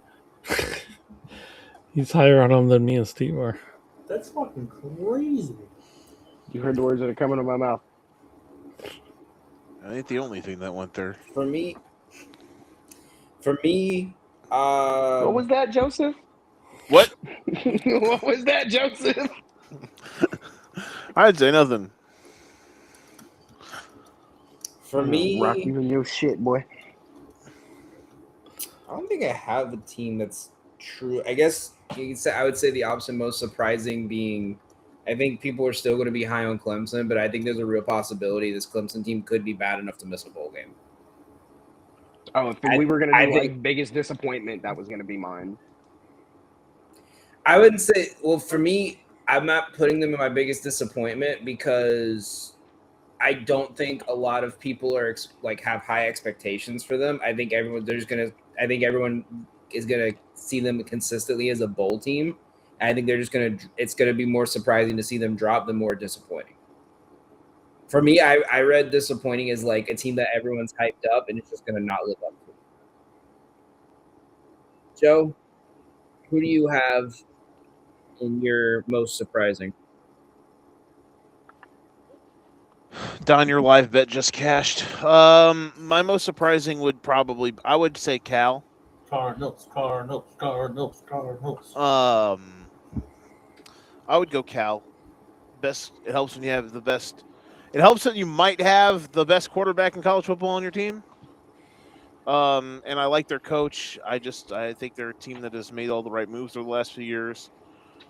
He's higher on him than me and Steve are. That's fucking crazy. You heard the words that are coming out of my mouth. I ain't the only thing that went there. For me, What was that, Joseph? What? What was that, Joseph? I'd say nothing. for me, Rock you in your shit, boy. I don't think I have a team that's true. I guess you could say I would say the opposite. Most surprising being, I think people are still going to be high on Clemson, but I think there's a real possibility this Clemson team could be bad enough to miss a bowl game. Oh, if we were gonna I do think- like biggest disappointment, that was gonna be mine. I wouldn't say. Well, for me, I'm not putting them in my biggest disappointment because I don't think a lot of people are have high expectations for them. I think everyone is gonna see them consistently as a bowl team. I think it's gonna be more surprising to see them drop than more disappointing. For me, I read disappointing as like a team that everyone's hyped up and it's just gonna not live up to. Joe, who do you have in your most surprising? Don, your live bet just cashed. My most surprising I would say Cal. Cardinals. I would go Cal. Best. It helps when you have the best. It helps that you might have the best quarterback in college football on your team. And I like their coach. I think they're a team that has made all the right moves over the last few years.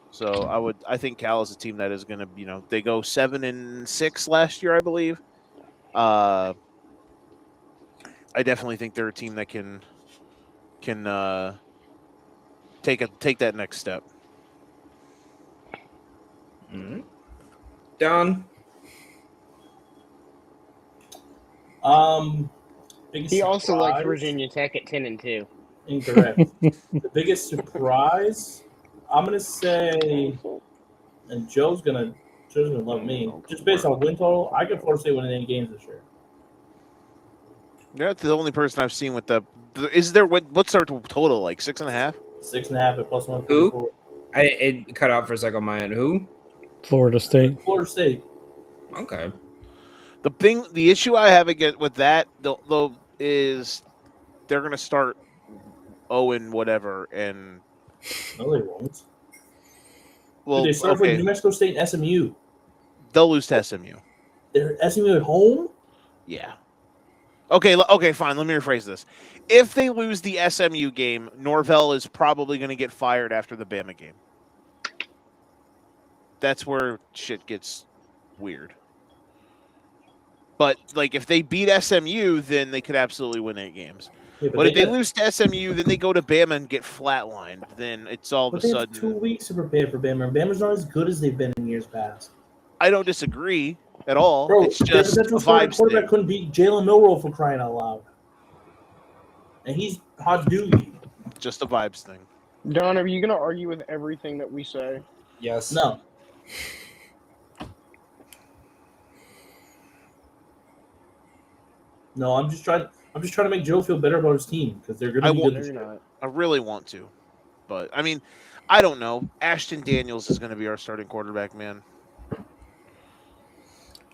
So I think Cal is a team that is going to, they go 7-6 last year, I believe. I definitely think they're a team that can take that next step. Mm-hmm. Don, Biggest He also likes surprise? Virginia Tech at 10-2. Incorrect. The biggest surprise, I'm gonna say, and Joe's gonna love me. Just based on win total, I can Florida State winning 8 games this year. You're not the only person I've seen with the. Is there what's their total like 6.5? 6.5 at plus 144. Who? It cut out for a second on my end. Who? Florida State. Florida State. Okay. The issue I have again with that though is they're going to start Owen whatever and No, they won't. well Dude, they start with New Mexico State and SMU. They'll lose to SMU. They're SMU at home. Yeah. Okay, fine. Let me rephrase this. If they lose the SMU game, Norvell is probably going to get fired after the Bama game. That's where shit gets weird. But like, if they beat SMU, then they could absolutely win 8 games. Yeah, but if they lose to SMU, then they go to Bama and get flatlined. Then it's all of a sudden 2 weeks to prepare for Bama. And Bama's not as good as they've been in years past. I don't disagree at all. Bro, it's just a vibe quarterback couldn't beat Jalen Milroe for crying out loud, and he's hot duty. Just a vibes thing. Don, are you gonna argue with everything that we say? Yes. No. No, I'm just trying to make Joe feel better about his team because they're going to be good. I really want to, but I mean, I don't know. Ashton Daniels is going to be our starting quarterback, man.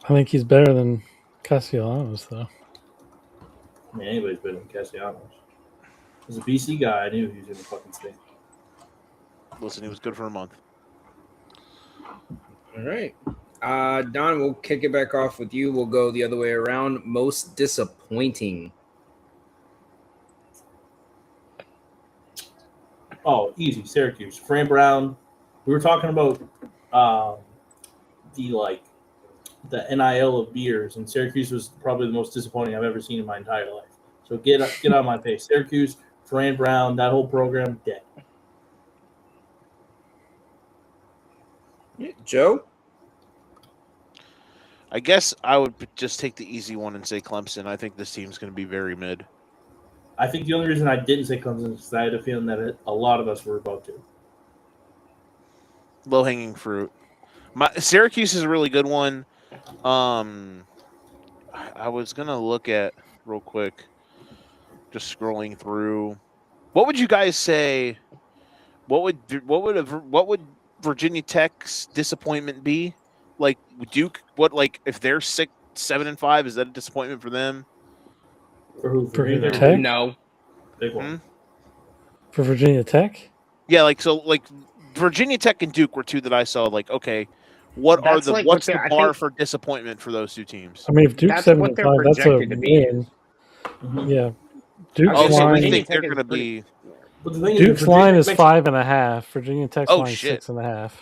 I think he's better than Castellanos, though. I mean, anybody's better than Castellanos. As a BC guy, I knew he was going to fucking stay. Listen, he was good for a month. All right. Don, we'll kick it back off with you. We'll go the other way around. Most disappointing. Oh, easy. Syracuse. Fran Brown. We were talking about the NIL of beers, and Syracuse was probably the most disappointing I've ever seen in my entire life. So get out of my face. Syracuse, Fran Brown, that whole program, dead. Joe? I guess I would just take the easy one and say Clemson. I think this team's going to be very mid. I think the only reason I didn't say Clemson is because I had a feeling that a lot of us were about to. Low hanging fruit. Syracuse is a really good one. I was gonna look at real quick, just scrolling through. What would you guys say? What would Virginia Tech's disappointment be? Like Duke? What if they're 7-5? Is that a disappointment for them? For who? For Virginia Tech? Tech? No. Big one. For Virginia Tech? Yeah, Virginia Tech and Duke were two that I saw. Like, okay, what's the bar for disappointment for those two teams? I mean, if Duke's That's what 7-5, they're that's a projected to be. win. Mhm. Yeah, Duke's Oh, so we line. think they're Tech is going to pretty- be. But the thing Duke's Virginia line Tech is makes- 5.5. Virginia Tech's Oh, line is shit. 6.5.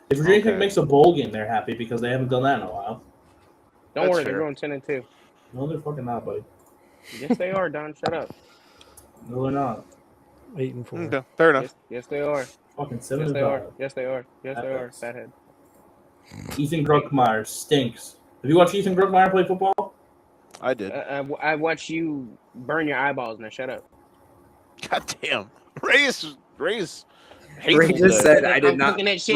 If Virginia Tech Okay. makes a bowl game, they're happy because they haven't done that in a while. Don't That's worry, fair. they're going 10-2. No, they're fucking not, buddy. Yes, they are. Don, shut up. No, they're not. 8-4. Okay, fair enough. Yes, they are. Fucking Yes, 7 they and are. 5. Yes, they are. Yes, they are. Epics. Fathead. Ethan Bruckmeyer stinks. Have you watched Ethan Bruckmeyer play football? I did. I watch you burn your eyeballs. Now shut up. God damn. Ray is Ray hateful just today. said I did I'm not. cooking that shit.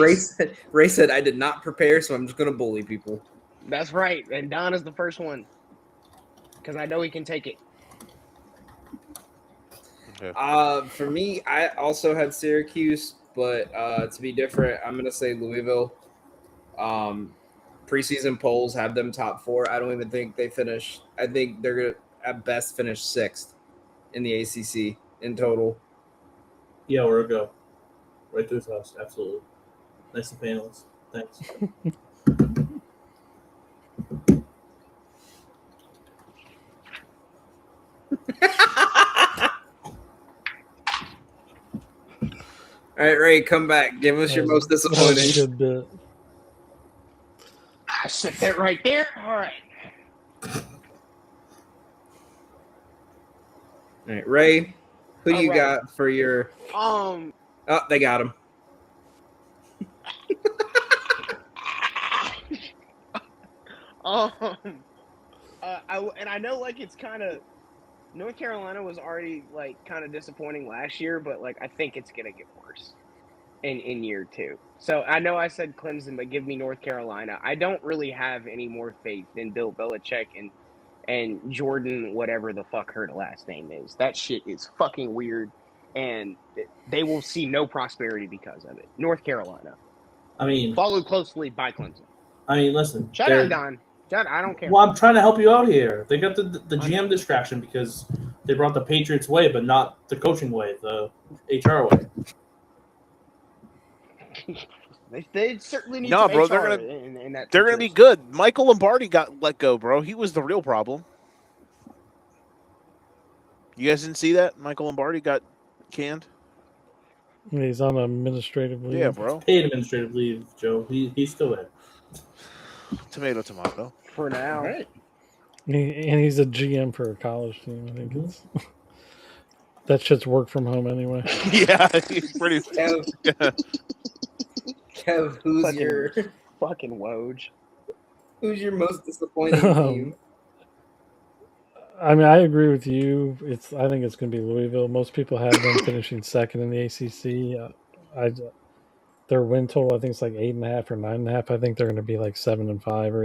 Ray said I did not prepare, so I'm just gonna bully people. That's right. And Don is the first one. Because I know he can take it. Okay. For me, I also had Syracuse, but to be different, I'm gonna say Louisville. Preseason polls have them top 4. I don't even think they finish. I think they're gonna at best finish 6th in the ACC in total. Yeah, we're a go. Right through his house. Absolutely. Nice and painless. Thanks. All right, Ray, come back. Give us your most That was a disappointing. good bit. I set that right there. All right. All right, Ray, who do you All right. got for your? Um. Oh, they got him. I know like it's kind of North Carolina was already like kind of disappointing last year, but like I think it's gonna get worse in year 2. So I know I said Clemson, but give me North Carolina. I don't really have any more faith in Bill Belichick and Jordan, whatever the fuck her last name is. That shit is fucking weird, and they will see no prosperity because of it. North Carolina, I mean, followed closely by Clemson. listen. Shut up, Don. John, I don't care. Well, I'm trying to help you out here. They got the GM distraction because they brought the Patriots way, but not the coaching way, the HR way. They certainly need No, some bro, HR they're in that They're going to be situation. good. Michael Lombardi got let go, bro. He was the real problem. You guys didn't see that? Michael Lombardi got canned? He's on administrative leave. Yeah, bro. Paid administrative leave, Joe. He's still there. Tomato, tomato. For now. All right. And he's a GM for a college team. I think it's that shit's work from home anyway. Yeah, he's pretty. Kev, Fucking Woj. who's your most disappointing team? I mean, I agree with you. I think it's going to be Louisville. Most people have them finishing second in the ACC. Their win total, I think, is like 8.5 or 9.5. I think they're going to be like 7-5 or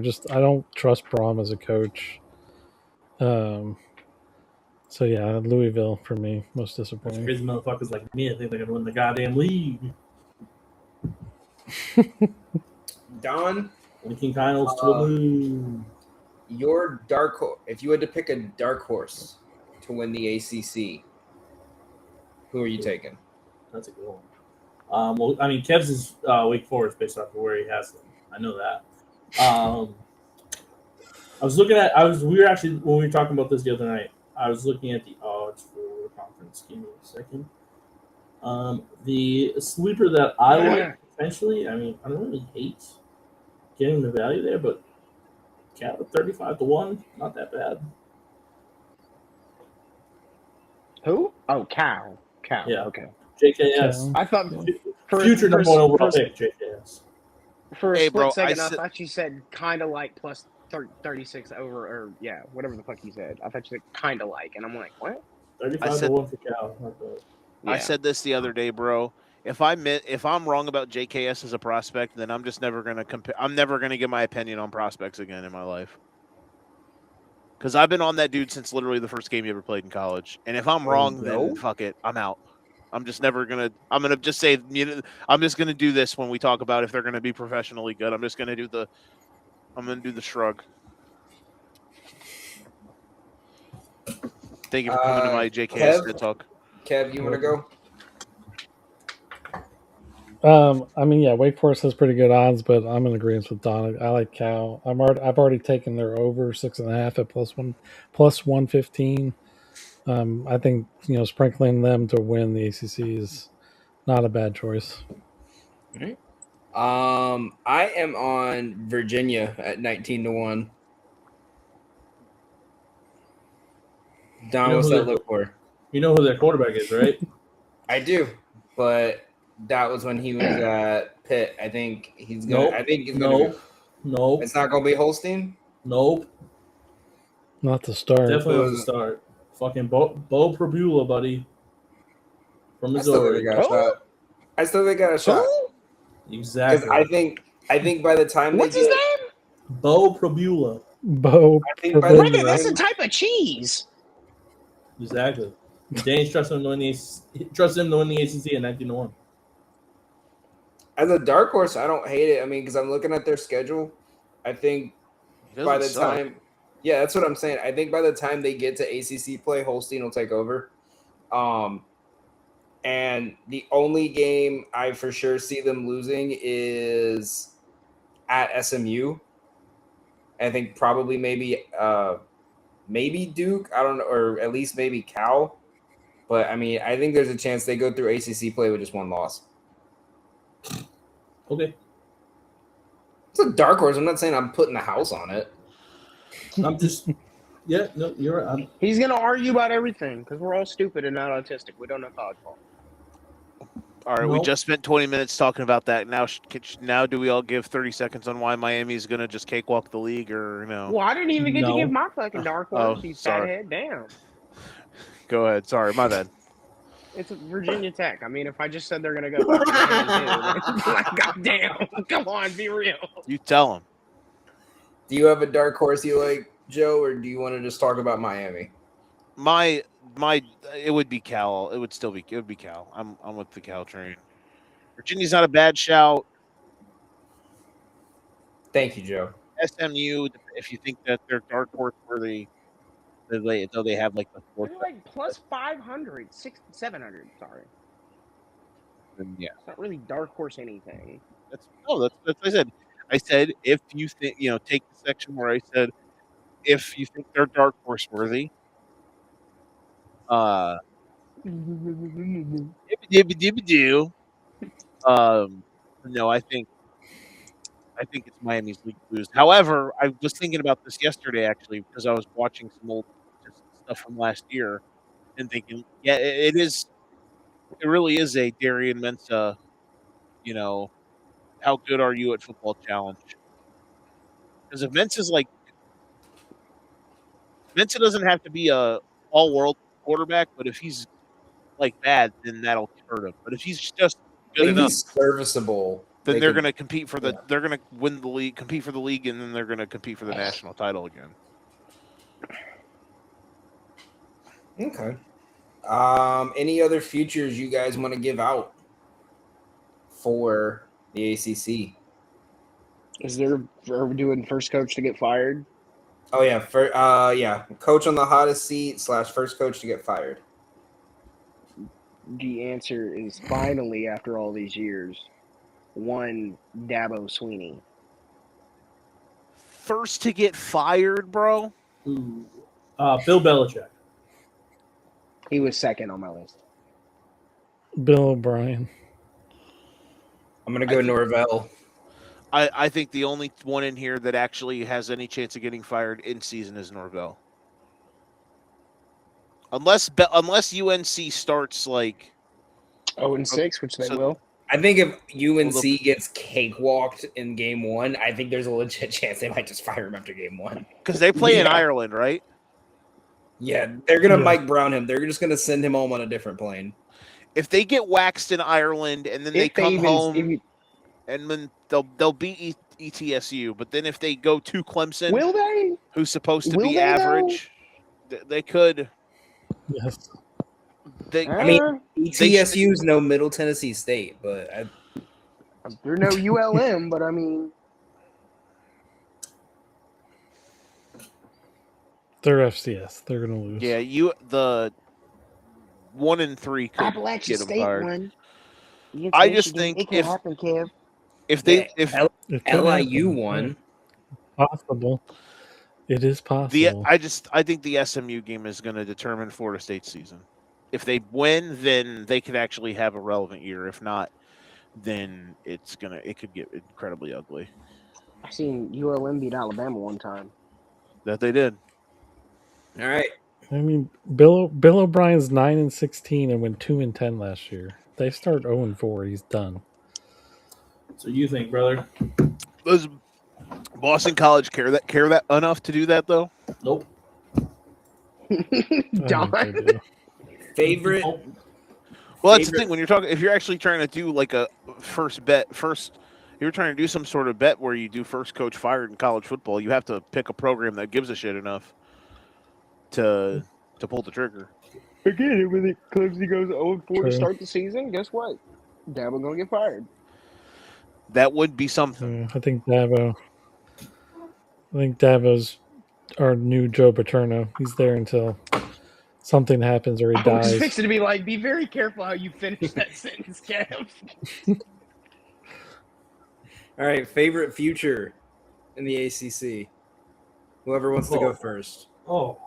8-4. I don't trust Braum as a coach. So yeah, Louisville for me, most disappointing. Crazy motherfuckers like me, I think they're gonna win the goddamn league. Don, Lincoln Kyle's to the moon. your dark horse. If you had to pick a dark horse to win the ACC, who are you taking? That's a good one. Well, I mean, Kev's is Wake Forest based off of where he has them. I know that. We were actually, when we were talking about this the other night, I was looking at the odds for the conference. Give me a second. The sleeper that I like, potentially, I mean, I don't really hate getting the value there, but Cat at 35-1, not that bad. Who? Oh, Cal. Yeah. Okay. JKS. I thought Future number one overall pick, JKS. For a Hey, split bro, second, I thought you said kind of like plus 36 over, or yeah, whatever the fuck you said. I thought you said kind of like, and I'm like, what? 35 to 1 for Cal. Not bad. Yeah. I said this the other day, bro. If I'm wrong about JKS as a prospect, then I'm just never gonna compare. I'm never gonna give my opinion on prospects again in my life. Because I've been on that dude since literally the first game he ever played in college. And if I'm wrong, then fuck it, I'm out. I'm just never gonna. I'm gonna just say, I'm just gonna do this when we talk about if they're gonna be professionally good. I'm just gonna do the. I'm gonna do the shrug. Thank you for coming to my JKS talk. Kev, you want to go? I mean, yeah, Wake Forest has pretty good odds, but I'm in agreement with Don. I like Cal. I've already taken their over 6.5 at plus 115. I think sprinkling them to win the ACC is not a bad choice. All right. I am on Virginia at 19 to 1. Don, what's that look for? You know who their quarterback is, right? I do, but that was when he was at Pitt. I think he's gonna. Nope. It's not gonna be Holstein. Nope. Not to start. Definitely not to start. Fucking Bo Prabula, buddy. From Missouri. I still think they got a shot. Exactly. I think by the time what's his name? Bo Prabula. I think by the time, that's a type of cheese. Exactly. Danes trust him to win the ACC at 19 to 1. As a dark horse, I don't hate it. I mean, because I'm looking at their schedule. I think by the time, yeah, that's what I'm saying. I think by the time they get to ACC play, Holstein will take over. And the only game I for sure see them losing is at SMU. I think probably maybe Duke. I don't know, or at least maybe Cal. But I mean, I think there's a chance they go through ACC play with just one loss. Okay. It's a dark horse. I'm not saying I'm putting the house on it. I'm just, yeah, no, you're right. He's going to argue about everything because we're all stupid and not autistic. We don't know college ball. All right, we just spent 20 minutes talking about that. Now do we all give 30 seconds on why Miami's going to just cakewalk the league or no? Well, I didn't even get to give my fucking dark horse. You sorry. fathead down. Go ahead. Sorry, my bad. It's Virginia Tech. I mean, if I just said they're going to go like, goddamn, come on, be real. You tell them. Do you have a dark horse you like, Joe, or do you want to just talk about Miami? It would be Cal. It would be Cal. I'm with the Cal train. Virginia's not a bad shout. Thank you, Joe. SMU, if you think that they're dark horse worthy, though they have like the fourth. They're like plus 500, 700. Sorry. And yeah, it's not really dark horse anything. That's what I said. I said if you think take the section where I said if you think they're dark horse worthy. No, I think it's Miami's league to lose. However, I was thinking about this yesterday actually because I was watching some old stuff from last year and thinking, yeah, it really is a Darian Mensah, how good are you at football challenge? Because if Mensah doesn't have to be a all-world quarterback, but if he's like bad, then that'll hurt him. But if he's just good enough, he's serviceable, then they're going to compete for they're going to win the league, compete for the league, and then they're going to compete for the national title again. Okay. Any other futures you guys want to give out for the ACC? Are we doing first coach to get fired? Oh yeah, coach on the hottest seat / first coach to get fired. The answer is finally, after all these years, one Dabo Sweeney. First to get fired, bro? Ooh. Bill Belichick. He was second on my list. Bill O'Brien. I'm going to go Norvell. I think the only one in here that actually has any chance of getting fired in season is Norvell. unless UNC starts like 0-6, which they So- will. I think if UNC gets cakewalked in game 1, I think there's a legit chance they might just fire him after game 1. because they play in Yeah. Ireland, right? Yeah, they're gonna Yeah. Mike Brown him. They're just gonna send him home on a different plane. If they get waxed in Ireland and then they If they come even, home and then they'll beat ETSU, but then if they go to Clemson, will they? who's supposed to Will be they, average, they could. Yes. They, I mean, Uh, ETSU's no Middle Tennessee State, but they're no ULM, but I mean, They're FCS. They're gonna lose. yeah, the 1 and 3 could Appalachian get them State fired. won. Against I just Michigan. think it can happen, Kev. if they yeah, if It could LIU happen. won. Possible. It is possible. I think the SMU game is going to determine Florida State's season. If they win, then they could actually have a relevant year. If not, then it could get incredibly ugly. I seen ULM beat Alabama one time. That they did. All right. I mean, Bill O'Brien's 9-16 and went 2-10 last year. They start 0-4. He's done. So you think, brother? Does Boston College care that enough to do that though? Nope. I think they Don. do. Favorite. Nope. Well, that's the Favorite- thing when you're talking. If you're actually trying to do like a you're trying to do some sort of bet where you do first coach fired in college football. You have to pick a program that gives a shit enough to pull the trigger. Again, when Clemson goes 0-4 True. to start the season, guess what? Dabo gonna get fired. That would be something. I think Dabo's our new Joe Paterno. He's there until something happens or he I was dies. fixing to be like, be very careful how you finish that sentence, Kev. All right. Favorite future in the ACC. Whoever wants to go first. Oh.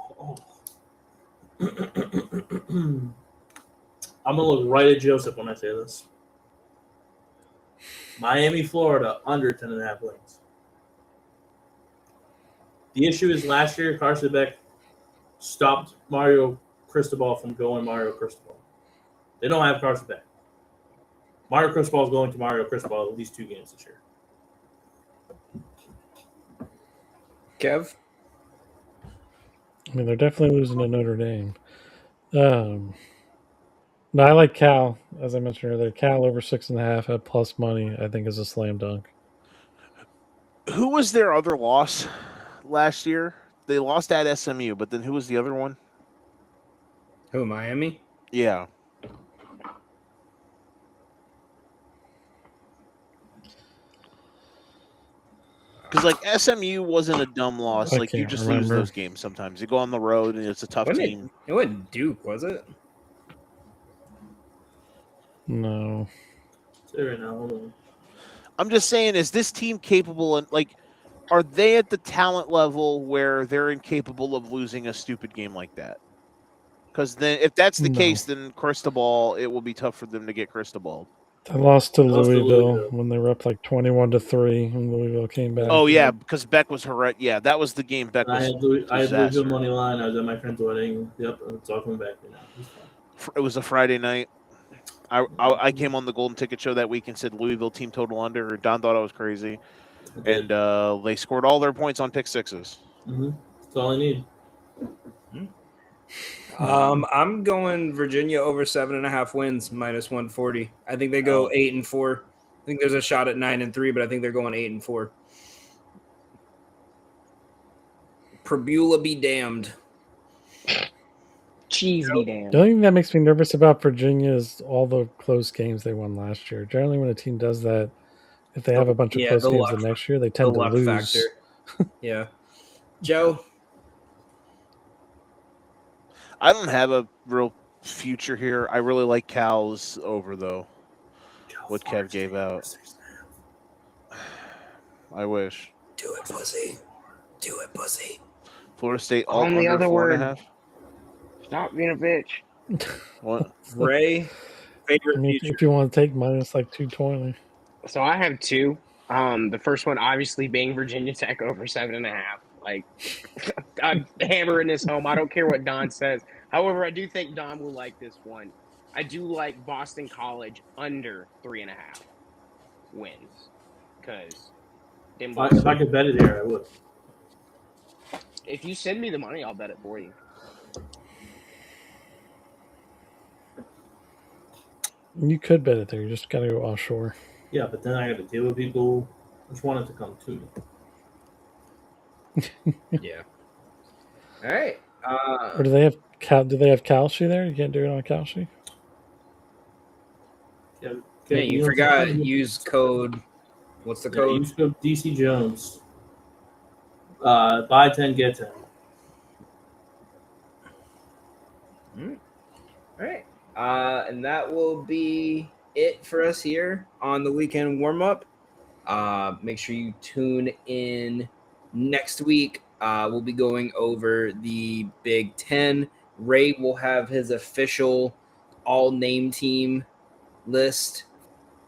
I'm gonna look right at Joseph when I say this. Miami, Florida, under 10.5 wins. The issue is last year Carson Beck stopped Mario Cristobal from going Mario Cristobal. They don't have Carson Beck. Mario Cristobal is going to Mario Cristobal at least 2 games this year. Kev. I mean, they're definitely losing to Notre Dame. But I like Cal, as I mentioned earlier. Cal over 6.5 at plus money, I think, is a slam dunk. Who was their other loss last year? They lost at SMU, but then who was the other one? Who? Miami. Yeah. Because like SMU wasn't a dumb loss. I Like you can't just remember. lose those games sometimes. You go on the road and it's a tough Wasn't team. it wasn't Duke, was it? No. Say right now, hold on. I'm just saying, is this team capable and like are they at the talent level where they're incapable of losing a stupid game like that? Because then if that's the No. case, then Cristobal, it will be tough for them to get Cristobal. They lost to Lost to Louisville Louisville. when they were up like 21-3 and Louisville came back. Oh yeah, because Beck was horrendous. Yeah, that was the game Beck I was. had Louisville disaster. money line. I was at my friend's wedding. Yep, it's all coming back now. It's fine. It was a Friday night. I came on the Golden Ticket Show that week and said Louisville team total under. Don thought I was crazy, and they scored all their points on pick sixes. That's all I need. I'm going Virginia over 7.5 wins minus 140. I think they go 8-4. I think there's a shot at 9-3, but I think they're going 8-4. Probula be damned. Cheese be damned. The only thing that makes me nervous about Virginia is all the close games they won last year. Generally, when a team does that, if they have a bunch of Yeah, close the games luck- the next year, they The tend to luck lose. factor. Yeah. Joe. I don't have a real future here. I really like Cal's over though. What Kev gave out. I wish. Do it, pussy. Do it, pussy. Florida State all On the under other 4.5. Stop being a bitch. What? Ray. I Favorite mean, future. if you want to take minus like 220, So I have 2. The first one obviously being Virginia Tech over 7.5. Like I'm hammering this home. I don't care what Don says. However, I do think Don will like this one. I do like Boston College under 3.5 wins because If I could bet it here, I would. if you send me the money, I'll bet it for you. You could bet it there. You just got to go offshore. Yeah, but then I got to deal with people which want it to come to me. Yeah. All right. Or do they have Kalshi there? You can't do it on Kalshi? Yeah, Yeah, you forgot. Use code. What's the code? Use code DC Jones. Buy 10, get 10. All right. And that will be it for us here on the weekend warm up. Make sure you tune in next week. We'll be going over the Big Ten. Ray will have his official all name team list.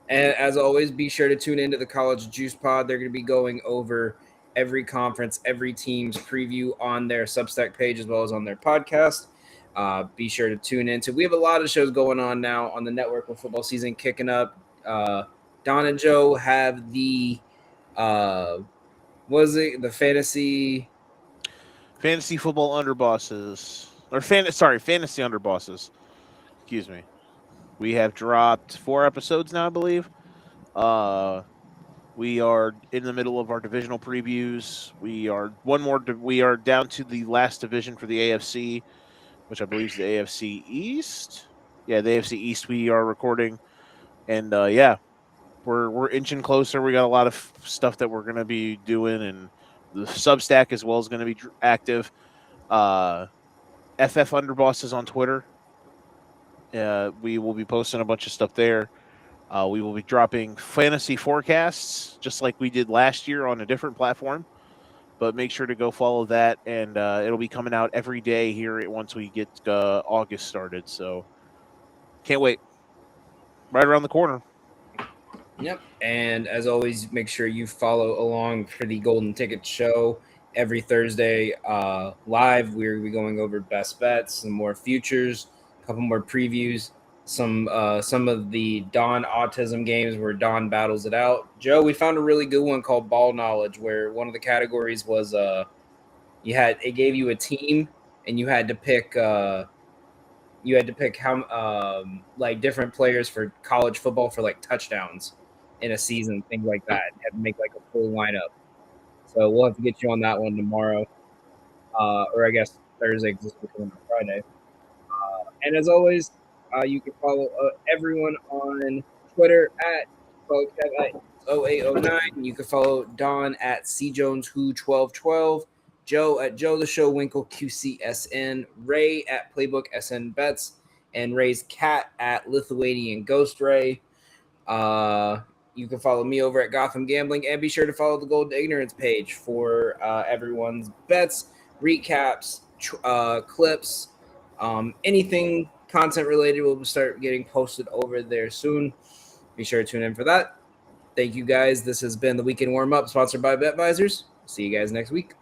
And as always, be sure to tune into the College Juice Pod. They're going to be going over every conference, every team's preview on their Substack page as well as on their podcast. Be sure to tune into. We have a lot of shows going on now on the network with football season kicking up. Don and Joe have the the fantasy football underbosses or fantasy underbosses. Excuse me. We have dropped 4 episodes now, I believe. We are in the middle of our divisional previews. We are down to the last division for the AFC, which I believe is the AFC East. Yeah, the AFC East. We are recording, and we're inching closer. We got a lot of stuff that we're going to be doing, and the Substack as well is going to be active. FF Underbosses on Twitter. We will be posting a bunch of stuff there. We will be dropping fantasy forecasts just like we did last year on a different platform. But make sure to go follow that, and it'll be coming out every day here once we get August started. So can't wait. Right around the corner. Yep. And as always, make sure you follow along for the Golden Ticket Show every Thursday live. We're going over best bets, some more futures, a couple more previews, some of the Don autism games where Don battles it out. Joe, we found a really good one called Ball Knowledge, where one of the categories was it gave you a team and you had to pick how like different players for college football for like touchdowns in a season, things like that. You had to make like a full lineup. So we'll have to get you on that one tomorrow, or I guess Thursday because this will come on Friday. And as always, you can follow everyone on Twitter at 0809. You can follow Don at cjoneswho1212, Joe at Joe the Show Winkle QCSN, Ray at Playbook SN Bets, and Ray's cat at Lithuanian Ghost Ray. You can follow me over at Gotham Gambling, and be sure to follow the Gold to Ignorance page for everyone's bets, recaps, clips, anything content related will start getting posted over there soon. Be sure to tune in for that. Thank you guys. This has been the Weekend Warm Up, sponsored by BetVisors. See you guys next week.